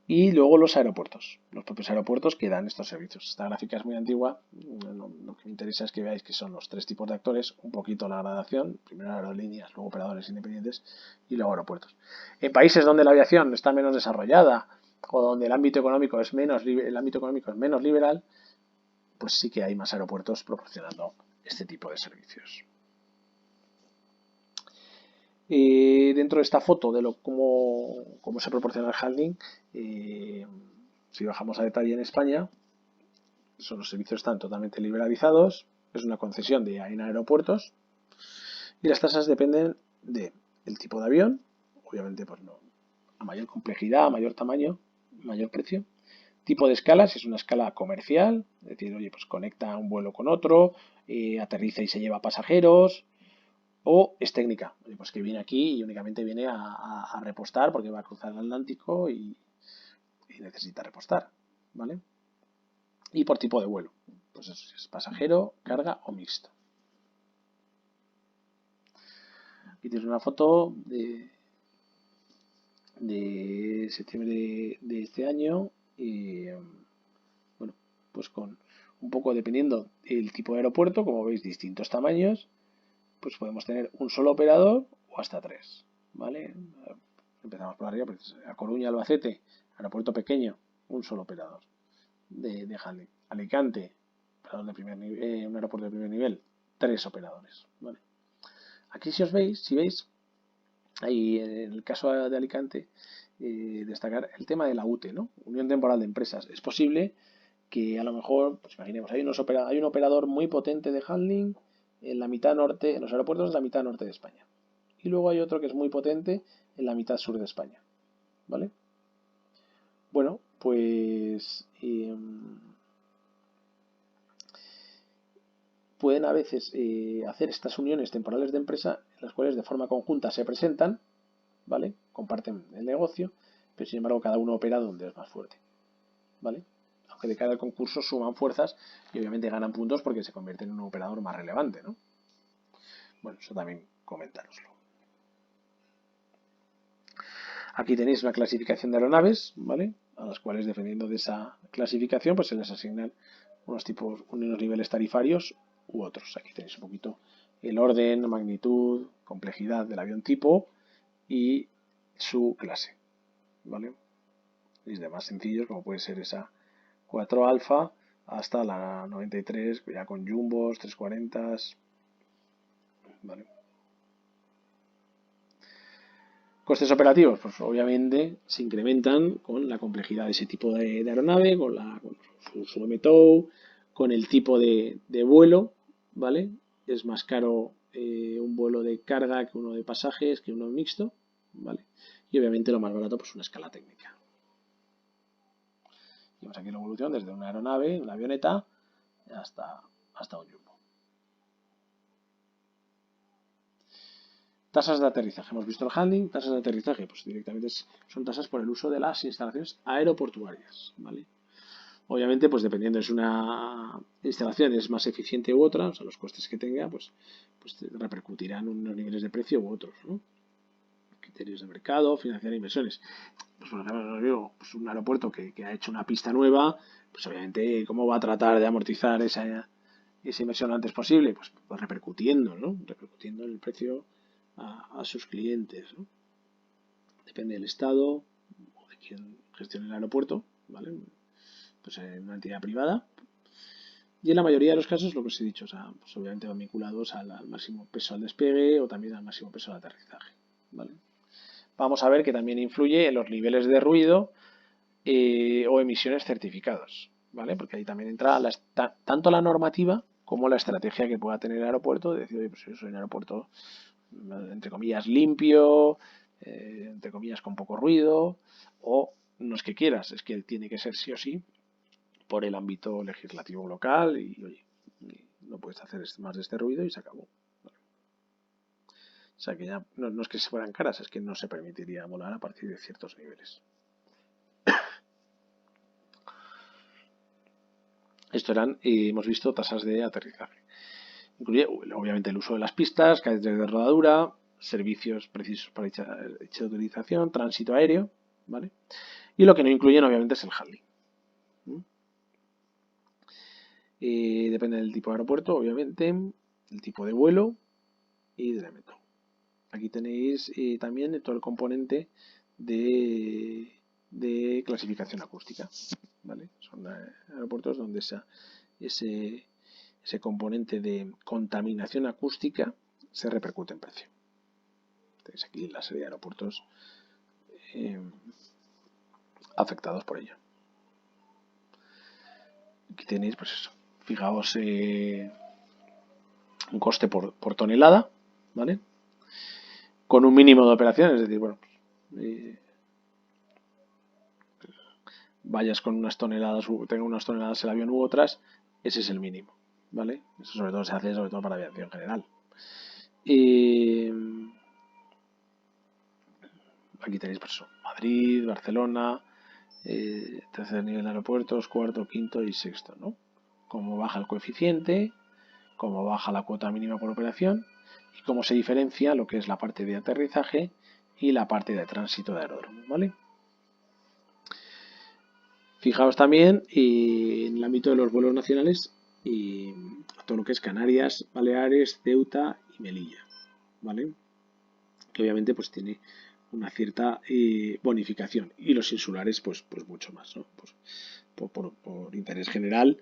Y luego los aeropuertos, los propios aeropuertos que dan estos servicios. Esta gráfica es muy antigua, lo que me interesa es que veáis que son los 3 tipos de actores, un poquito la gradación, primero aerolíneas, luego operadores independientes y luego aeropuertos. En países donde la aviación está menos desarrollada o donde el ámbito económico es menos liberal, pues sí que hay más aeropuertos proporcionando este tipo de servicios. Dentro de esta foto de cómo se proporciona el handling, si bajamos a detalle en España, los servicios están totalmente liberalizados, es una concesión de AENA Aeropuertos y las tasas dependen del tipo de avión, obviamente pues no, a mayor complejidad, a mayor tamaño, mayor precio, tipo de escala, si es una escala comercial, es decir, oye, pues conecta un vuelo con otro, aterriza y se lleva pasajeros, o es técnica, pues que viene aquí y únicamente viene a repostar porque va a cruzar el Atlántico y necesita repostar, ¿vale? Y por tipo de vuelo, pues eso, si es pasajero, carga o mixto. Aquí tienes una foto de septiembre de este año y bueno, pues con un poco dependiendo del tipo de aeropuerto, como veis, distintos tamaños, pues podemos tener un solo operador o hasta 3, ¿vale? Empezamos por arriba, pues a Coruña, Albacete, aeropuerto pequeño, un solo operador de handling. Alicante, un aeropuerto de primer nivel, 3 operadores, ¿vale? Aquí si veis, ahí en el caso de Alicante, destacar el tema de la UTE, ¿no? Unión Temporal de Empresas. Es posible que a lo mejor, pues imaginemos, hay un operador muy potente de handling en la mitad norte, en los aeropuertos de la mitad norte de España. Y luego hay otro que es muy potente en la mitad sur de España. ¿Vale? Bueno, pues pueden a veces hacer estas uniones temporales de empresa en las cuales de forma conjunta se presentan, ¿vale? Comparten el negocio, pero sin embargo cada uno opera donde es más fuerte, ¿vale? Aunque de cara al concurso suman fuerzas y obviamente ganan puntos porque se convierten en un operador más relevante, ¿no? Bueno, eso también comentároslo. Aquí tenéis una clasificación de aeronaves, ¿vale? A las cuales, dependiendo de esa clasificación, pues se les asignan unos niveles tarifarios u otros. Aquí tenéis un poquito el orden, magnitud, complejidad del avión tipo y su clase, ¿vale? Y de más sencillos, como puede ser esa 4 alfa hasta la 93, ya con jumbos, 340, ¿vale? Costes operativos, pues obviamente se incrementan con la complejidad de ese tipo de aeronave, con su MTOW, con el tipo de vuelo, ¿vale? Es más caro un vuelo de carga que uno de pasajes, que uno mixto, ¿vale? Y obviamente lo más barato, pues una escala técnica. Vemos aquí la evolución desde una aeronave, una avioneta, hasta un jumbo. Tasas de aterrizaje. Hemos visto el handling. Tasas de aterrizaje, pues directamente son tasas por el uso de las instalaciones aeroportuarias, ¿vale? Obviamente, pues dependiendo de si una instalación es más eficiente u otra, o sea, los costes que tenga, pues repercutirán unos niveles de precio u otros, ¿no? Criterios de mercado, financiar inversiones. Pues por ejemplo, digo, pues un aeropuerto que ha hecho una pista nueva, pues obviamente, ¿cómo va a tratar de amortizar esa inversión lo antes posible? Pues repercutiendo, ¿no? Repercutiendo el precio a sus clientes, ¿no? Depende del Estado o de quien gestione el aeropuerto, ¿vale? Pues en una entidad privada. Y en la mayoría de los casos, lo que os he dicho, o sea, pues obviamente van vinculados al máximo peso al despegue o también al máximo peso al aterrizaje, ¿vale? Vamos a ver que también influye en los niveles de ruido o emisiones certificados, ¿vale? Porque ahí también entra tanto la normativa como la estrategia que pueda tener el aeropuerto, de decir, oye, pues yo soy un aeropuerto, entre comillas, limpio, entre comillas, con poco ruido, o no es que quieras, es que tiene que ser sí o sí por el ámbito legislativo local y, oye, no puedes hacer más de este ruido y se acabó. Vale. O sea que ya no es que se fueran caras, es que no se permitiría volar a partir de ciertos niveles. Esto eran, hemos visto, tasas de aterrizaje. Incluye, obviamente, el uso de las pistas, calles de rodadura, servicios precisos para dicha utilización, tránsito aéreo, ¿vale? Y lo que no incluyen, obviamente, es el handling. Depende del tipo de aeropuerto, obviamente, el tipo de vuelo y del método. Aquí tenéis también todo el componente de clasificación acústica, ¿vale? Son aeropuertos donde ese componente de contaminación acústica se repercute en precio. Tenéis aquí la serie de aeropuertos afectados por ello. Aquí tenéis, pues eso, fijaos un coste por tonelada, ¿vale? Con un mínimo de operaciones, es decir, bueno, vayas con unas toneladas, tenga unas toneladas el avión u otras, ese es el mínimo, ¿vale? Eso sobre todo se hace sobre todo para aviación general. Y aquí tenéis, por eso, Madrid, Barcelona, tercer nivel de aeropuertos, cuarto, quinto y sexto, ¿no? Cómo baja el coeficiente, cómo baja la cuota mínima por operación y cómo se diferencia lo que es la parte de aterrizaje y la parte de tránsito de aeródromo, ¿vale? Fijaos también en el ámbito de los vuelos nacionales y todo lo que es Canarias, Baleares, Ceuta y Melilla, ¿vale? Que obviamente pues tiene una cierta bonificación y los insulares pues mucho más, ¿no? Pues, por interés general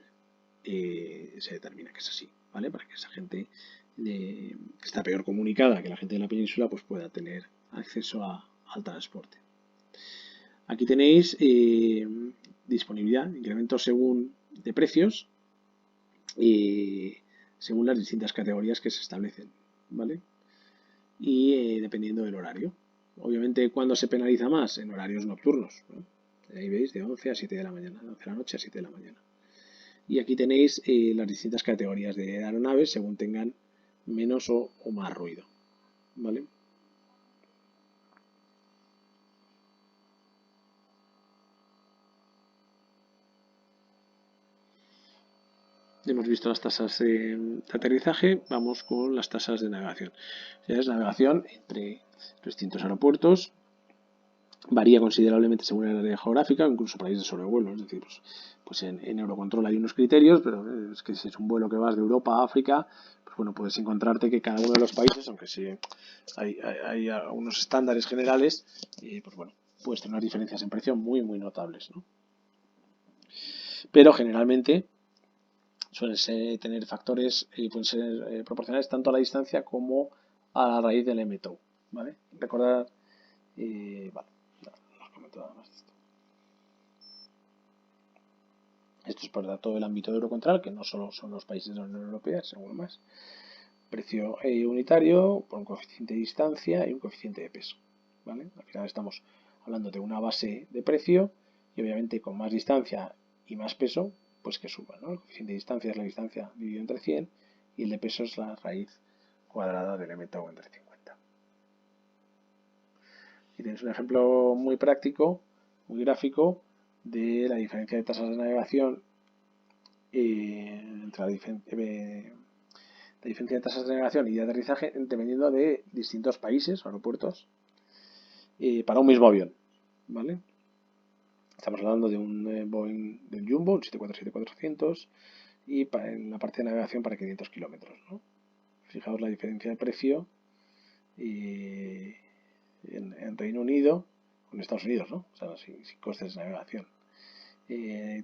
se determina que es así, ¿vale? Para que esa gente que está peor comunicada que la gente de la península pues pueda tener acceso al transporte. Aquí tenéis disponibilidad, incrementos según de precios según las distintas categorías que se establecen, ¿vale? Y dependiendo del horario. Obviamente, ¿cuándo se penaliza más? En horarios nocturnos, ¿no? Ahí veis, de 11 a 7 de la mañana, de 11 de la noche a 7 de la mañana. Y aquí tenéis las distintas categorías de aeronaves según tengan menos o más ruido, ¿vale? Hemos visto las tasas de aterrizaje, vamos con las tasas de navegación. Ya es navegación entre distintos aeropuertos, varía considerablemente según el área geográfica, incluso país de sobrevuelo. Es decir, pues en Eurocontrol hay unos criterios, pero es que si es un vuelo que vas de Europa a África, pues bueno, puedes encontrarte que cada uno de los países, aunque sí hay unos estándares generales, pues bueno, puedes tener unas diferencias en precio muy, muy notables, ¿no? Pero generalmente suelen tener factores pueden ser proporcionales tanto a la distancia como a la raíz del MTOW, ¿vale? Recordad, vale, no os comento nada más de esto. Esto es para todo el ámbito de Eurocontrol, que no solo son los países de la Unión Europea, según más. Precio unitario por un coeficiente de distancia y un coeficiente de peso, ¿vale? Al final estamos hablando de una base de precio y obviamente con más distancia y más peso, pues que suba, ¿no? El coeficiente de distancia es la distancia dividido entre 100 y el de peso es la raíz cuadrada del MTOW entre 50. Y tienes un ejemplo muy práctico, muy gráfico, de la diferencia de tasas de navegación entre la diferencia de tasas de navegación y de aterrizaje dependiendo de distintos países, aeropuertos, para un mismo avión, ¿vale? Estamos hablando de un Boeing, de un Jumbo, un 747-400, y en la parte de navegación para 500 kilómetros, ¿no? Fijaos la diferencia de precio en Reino Unido con Estados Unidos, ¿no? O sea, sin costes de navegación.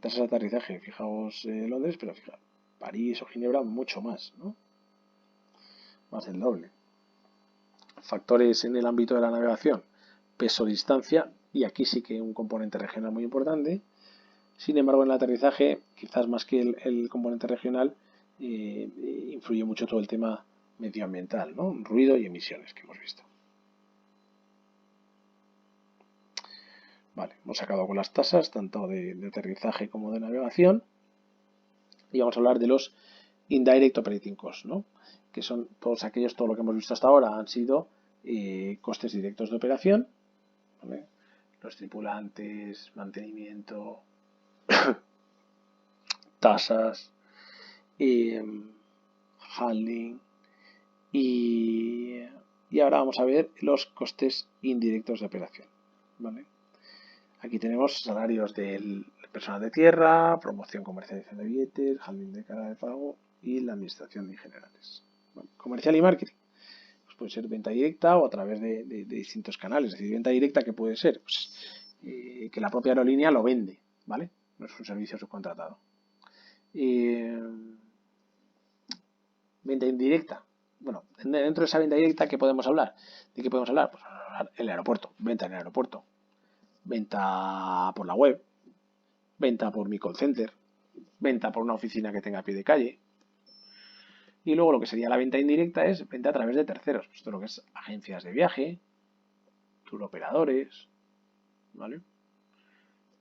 Tasas de aterrizaje, fijaos Londres, pero fijaos, París o Ginebra mucho más, ¿no? Más del doble. Factores en el ámbito de la navegación, peso, distancia, y aquí sí que un componente regional muy importante. Sin embargo, en el aterrizaje, quizás más que el componente regional, influye mucho todo el tema medioambiental, ¿no? Ruido y emisiones que hemos visto. Vale, hemos acabado con las tasas, tanto de aterrizaje como de navegación. Y vamos a hablar de los indirect operating costs, ¿no? Que son todos aquellos, todo lo que hemos visto hasta ahora han sido costes directos de operación, ¿vale? Los tripulantes, mantenimiento, tasas, handling y ahora vamos a ver los costes indirectos de operación, ¿vale? Aquí tenemos salarios del personal de tierra, promoción, comercialización de billetes, handling de carga de pago y la administración de generales. Bueno, comercial y marketing. Pues puede ser venta directa o a través de distintos canales. Es decir, venta directa, ¿qué puede ser? Pues, que la propia aerolínea lo vende, ¿vale? No es un servicio subcontratado. Venta indirecta. Bueno, dentro de esa venta directa, ¿qué podemos hablar? ¿De qué podemos hablar? Pues el aeropuerto, venta en el aeropuerto, venta por la web, venta por mi call center, venta por una oficina que tenga a pie de calle. Y luego lo que sería la venta indirecta es venta a través de terceros. Esto es lo que es agencias de viaje, tour operadores, ¿vale?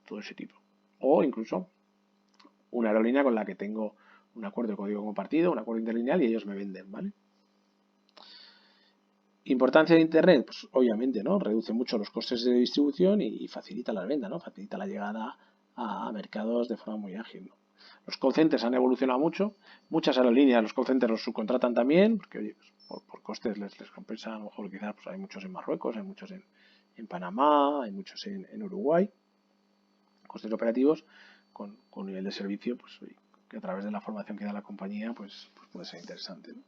Todo ese tipo. O incluso una aerolínea con la que tengo un acuerdo de código compartido, un acuerdo interlineal y ellos me venden, ¿vale? Importancia de Internet, pues obviamente, ¿no? Reduce mucho los costes de distribución y facilita la venta, ¿no? Facilita la llegada a mercados de forma muy ágil, ¿no? Los call centers han evolucionado mucho. Muchas aerolíneas, los call centers los subcontratan también, porque oye, pues, por costes les compensa, a lo mejor quizás pues, hay muchos en Marruecos, hay muchos en Panamá, hay muchos en Uruguay. Costes operativos con nivel de servicio, pues oye, que a través de la formación que da la compañía, pues puede ser interesante, ¿no?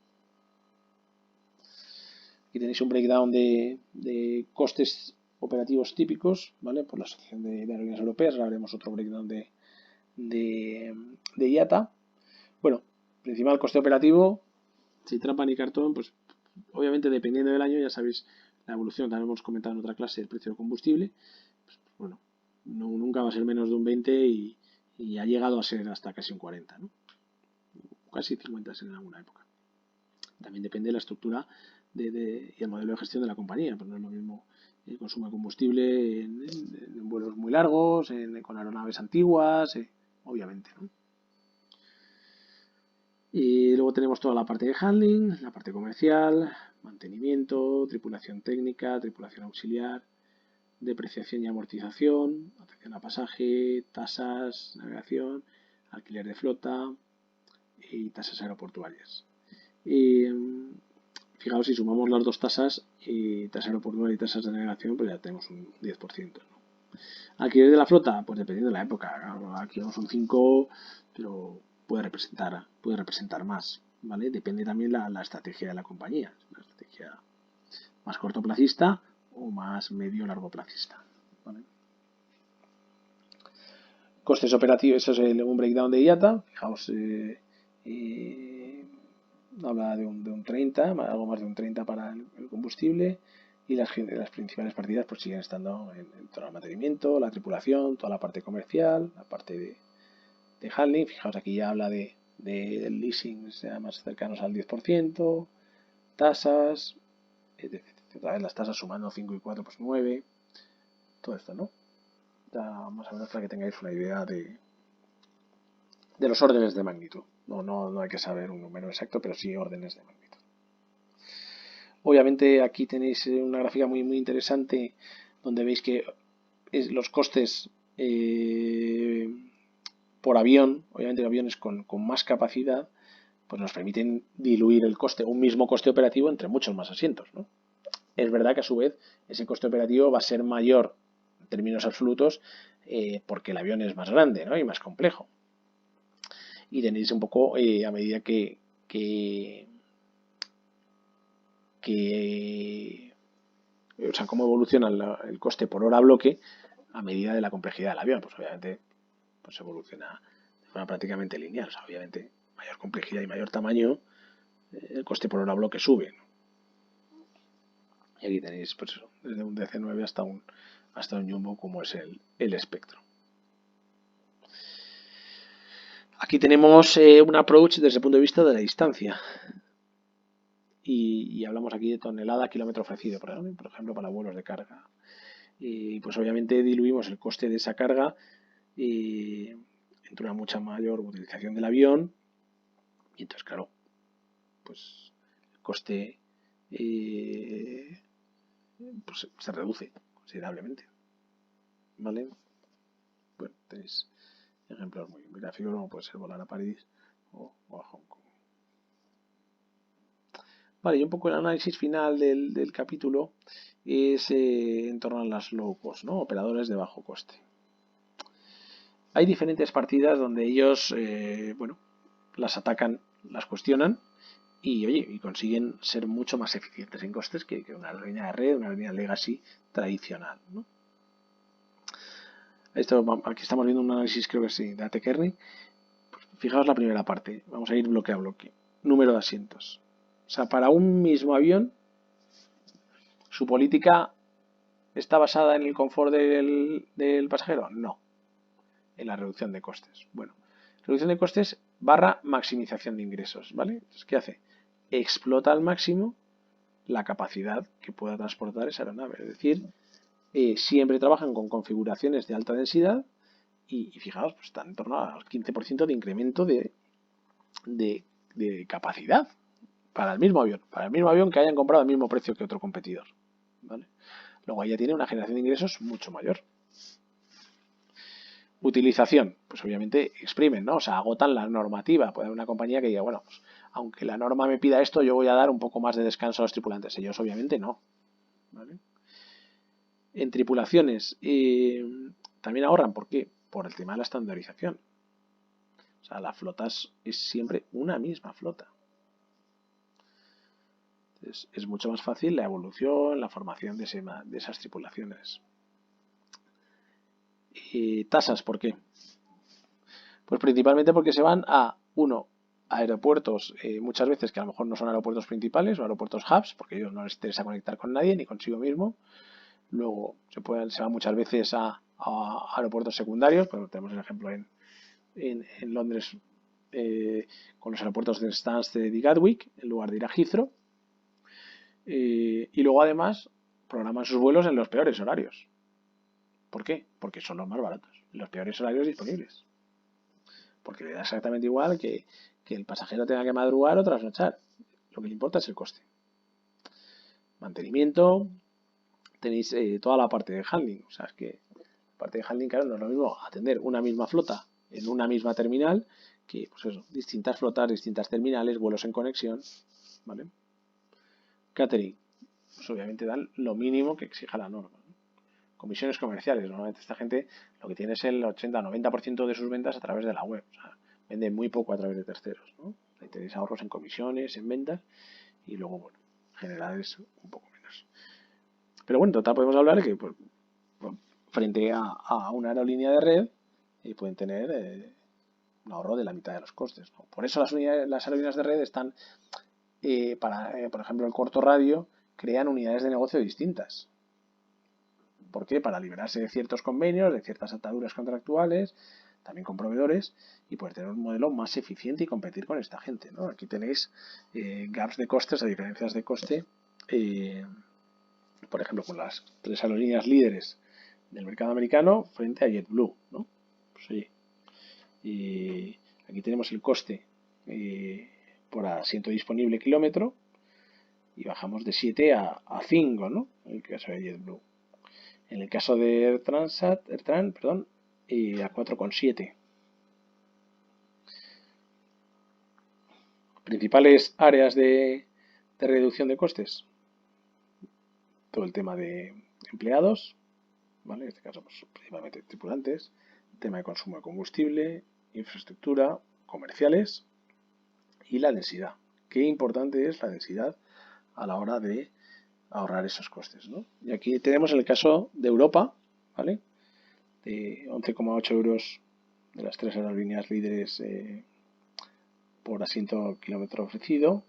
Aquí tenéis un breakdown de costes operativos típicos, ¿vale? Por la Asociación de Aerolíneas Europeas. Ahora haremos otro breakdown de IATA. Bueno, principal coste operativo, sin trampa ni cartón, pues obviamente dependiendo del año, ya sabéis la evolución, también hemos comentado en otra clase el precio del combustible. Pues, bueno, nunca va a ser menos de un 20 y ha llegado a ser hasta casi un 40, ¿no? Casi 50 en alguna época. También depende de la estructura y el modelo de gestión de la compañía. Pues no es lo mismo el consumo de combustible en vuelos muy largos, con aeronaves antiguas, obviamente, ¿no? Y luego tenemos toda la parte de handling, la parte comercial, mantenimiento, tripulación técnica, tripulación auxiliar, depreciación y amortización, atención a pasaje, tasas, navegación, alquiler de flota y tasas aeroportuarias. Y fijaos, si sumamos las dos tasas, tasa aeroportuaria y tasas de navegación, pues ya tenemos un 10%, ¿no? Alquiler de la flota, pues dependiendo de la época. Aquí vemos un 5, pero puede representar más, ¿vale? Depende también la estrategia de la compañía. Una estrategia más cortoplacista o más medio-largoplacista, ¿vale? Costes operativos, eso es un breakdown de IATA. Fijaos, habla de un 30, algo más de un 30 para el combustible, y las principales partidas pues siguen estando en todo el mantenimiento, la tripulación, toda la parte comercial, la parte de handling. Fijaos, aquí ya habla del leasing, sea más cercanos al 10%, tasas, otra vez las tasas sumando 5 y 4, pues 9, todo esto, ¿no? Ya más o menos para que tengáis una idea de los órdenes de magnitud. No hay que saber un número exacto, pero sí órdenes de magnitud. Obviamente aquí tenéis una gráfica muy, muy interesante donde veis que los costes por avión, obviamente aviones con más capacidad, pues nos permiten diluir el coste, un mismo coste operativo entre muchos más asientos, ¿no? Es verdad que a su vez ese coste operativo va a ser mayor en términos absolutos porque el avión es más grande, ¿no? Y más complejo. Y tenéis un poco a medida que o sea, cómo evoluciona el coste por hora bloque a medida de la complejidad del avión. Pues obviamente pues evoluciona de forma prácticamente lineal. O sea, obviamente mayor complejidad y mayor tamaño, el coste por hora bloque sube, ¿no? Y aquí tenéis pues eso, desde un DC-9 hasta un Jumbo como es el Spectrum. Aquí tenemos un approach desde el punto de vista de la distancia. Y hablamos aquí de tonelada kilómetro ofrecido, por ejemplo, para vuelos de carga. Y pues obviamente diluimos el coste de esa carga entre una mucha mayor utilización del avión. Y entonces, claro, pues el coste pues se reduce considerablemente. ¿Vale? Bueno, tenéis ejemplos muy gráficos como puede ser volar a París o a Hong Kong. Vale, y un poco el análisis final del capítulo es en torno a las low cost, ¿no? Operadores de bajo coste. Hay diferentes partidas donde ellos, bueno, las atacan, las cuestionan y, oye, y consiguen ser mucho más eficientes en costes que una línea de red, una línea legacy tradicional, ¿no? Aquí estamos viendo un análisis, creo que sí, de AT Kearney. Pues fijaos la primera parte, vamos a ir bloque a bloque. Número de asientos. O sea, para un mismo avión, su política está basada en el confort del pasajero. No, en la reducción de costes. Bueno, reducción de costes barra maximización de ingresos, ¿vale? Entonces, ¿qué hace? Explota al máximo la capacidad que pueda transportar esa aeronave. Es decir, siempre trabajan con configuraciones de alta densidad y fijaos, pues están en torno al 15% de incremento de capacidad para el mismo avión que hayan comprado al mismo precio que otro competidor, ¿vale? Luego ella tiene una generación de ingresos mucho mayor. Utilización, pues obviamente exprimen, ¿no? O sea, agotan la normativa. Puede haber una compañía que diga, bueno, pues aunque la norma me pida esto, yo voy a dar un poco más de descanso a los tripulantes. Ellos obviamente no, ¿vale? En tripulaciones también ahorran, ¿por qué? Por el tema de la estandarización. O sea, la flota es siempre una misma flota. Entonces, es mucho más fácil la evolución, la formación de esas tripulaciones. Tasas, ¿por qué? Pues principalmente porque se van a aeropuertos muchas veces que a lo mejor no son aeropuertos principales o aeropuertos hubs, porque a ellos no les interesa conectar con nadie ni consigo mismo. Luego se van muchas veces a aeropuertos secundarios, pues tenemos el ejemplo en Londres con los aeropuertos de Stansted y Gatwick, en lugar de ir a Heathrow. Y luego además programan sus vuelos en los peores horarios. ¿Por qué? Porque son los más baratos, los peores horarios disponibles. Porque le da exactamente igual que el pasajero tenga que madrugar o trasnochar. Lo que le importa es el coste. Mantenimiento, tenéis toda la parte de handling. O sea, es que la parte de handling, claro, no es lo mismo atender una misma flota en una misma terminal que, pues eso, distintas flotas, distintas terminales, vuelos en conexión, ¿vale? Catering, pues obviamente dan lo mínimo que exija la norma. Comisiones comerciales, normalmente esta gente lo que tiene es el 80-90% de sus ventas a través de la web. O sea, vende muy poco a través de terceros, ¿no? Ahí tenéis ahorros en comisiones, en ventas y luego, bueno, generales un poco menos. Pero bueno, en total podemos hablar de que pues, frente a una aerolínea de red pueden tener un ahorro de la mitad de los costes, ¿no? Por eso las aerolíneas de red están, por ejemplo, el corto radio, crean unidades de negocio distintas. ¿Por qué? Para liberarse de ciertos convenios, de ciertas ataduras contractuales, también con proveedores, y poder tener un modelo más eficiente y competir con esta gente, ¿no? Aquí tenéis gaps de costes, o diferencias de coste, por ejemplo, con las 3 aerolíneas líderes del mercado americano frente a JetBlue, ¿no? Pues oye, y aquí tenemos el coste por asiento disponible kilómetro y bajamos de 7 a 5, ¿no? En el caso de JetBlue. En el caso de AirTran, a 4,7. Principales áreas de reducción de costes. Todo el tema de empleados, ¿vale? En este caso, pues, principalmente tripulantes, tema de consumo de combustible, infraestructura, comerciales y la densidad. Qué importante es la densidad a la hora de ahorrar esos costes, ¿no? Y aquí tenemos el caso de Europa, ¿vale? De 11,8 euros de las 3 aerolíneas líderes por asiento kilómetro ofrecido.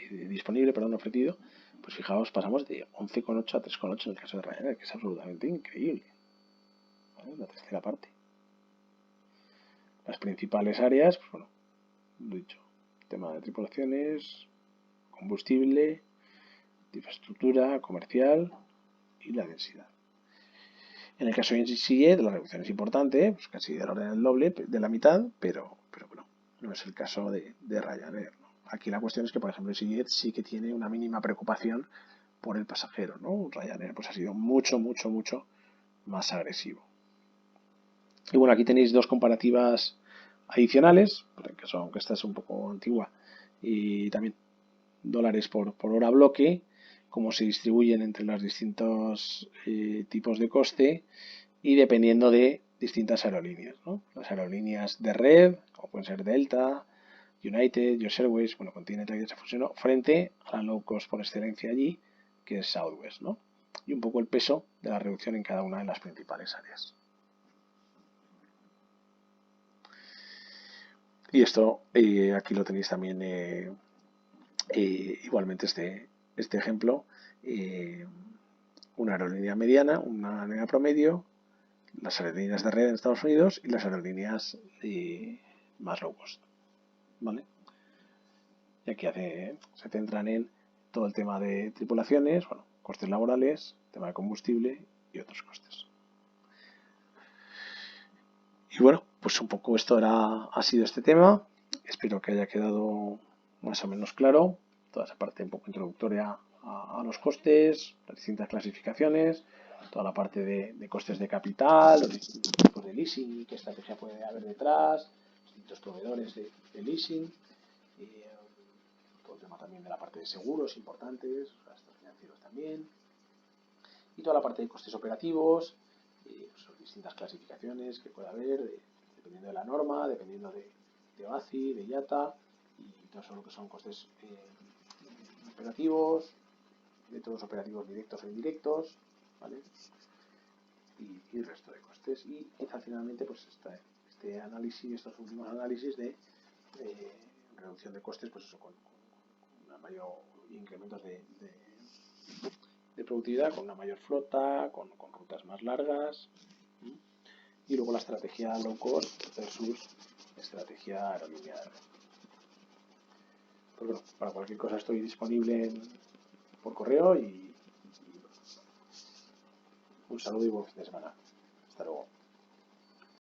Disponible, perdón, ofrecido. Pues fijaos, pasamos de 11,8 a 3,8 en el caso de Ryanair, que es absolutamente increíble. ¿Vale? La tercera parte. Las principales áreas, pues bueno, lo he dicho, tema de tripulaciones, combustible, infraestructura, comercial y la densidad. En el caso de EasyJet, la reducción es importante, pues casi del orden del doble, de la mitad, pero bueno, no es el caso de Ryanair, ¿no? Aquí la cuestión es que, por ejemplo, EasyJet sí que tiene una mínima preocupación por el pasajero, ¿no? Ryanair pues ha sido mucho más agresivo. Y bueno, aquí tenéis dos comparativas adicionales, aunque esta es un poco antigua, y también dólares por hora bloque, cómo se distribuyen entre los distintos tipos de coste y dependiendo de distintas aerolíneas, ¿no? Las aerolíneas de red, como pueden ser Delta, United, US Airways, bueno, Continental ya se fusionó, frente a la low cost por excelencia allí, que es Southwest, ¿no? Y un poco el peso de la reducción en cada una de las principales áreas. Y esto aquí lo tenéis también igualmente este ejemplo, una aerolínea mediana, una aerolínea promedio, las aerolíneas de red en Estados Unidos y las aerolíneas más low cost, ¿vale? Y aquí se centran en todo el tema de tripulaciones, bueno, costes laborales, tema de combustible y otros costes. Y bueno, pues un poco esto ha sido este tema. Espero que haya quedado más o menos claro toda esa parte un poco introductoria a los costes, las distintas clasificaciones, toda la parte de costes de capital, los distintos tipos de leasing, qué estrategia puede haber detrás, distintos proveedores de leasing, todo el tema también de la parte de seguros importantes, gastos financieros también, y toda la parte de costes operativos, pues, distintas clasificaciones que puede haber, dependiendo de la norma, dependiendo de OACI, de IATA, y todo eso lo que son costes operativos, métodos operativos directos o indirectos, ¿vale? Y el resto de costes. Y finalmente, pues este análisis, estos últimos análisis de reducción de costes, pues eso, con una mayor incrementos de productividad, con una mayor flota, con rutas más largas, y luego la estrategia low cost versus estrategia aerolínea de red. Pues bueno, para cualquier cosa estoy disponible por correo y un saludo y buen fin de semana. Hasta luego.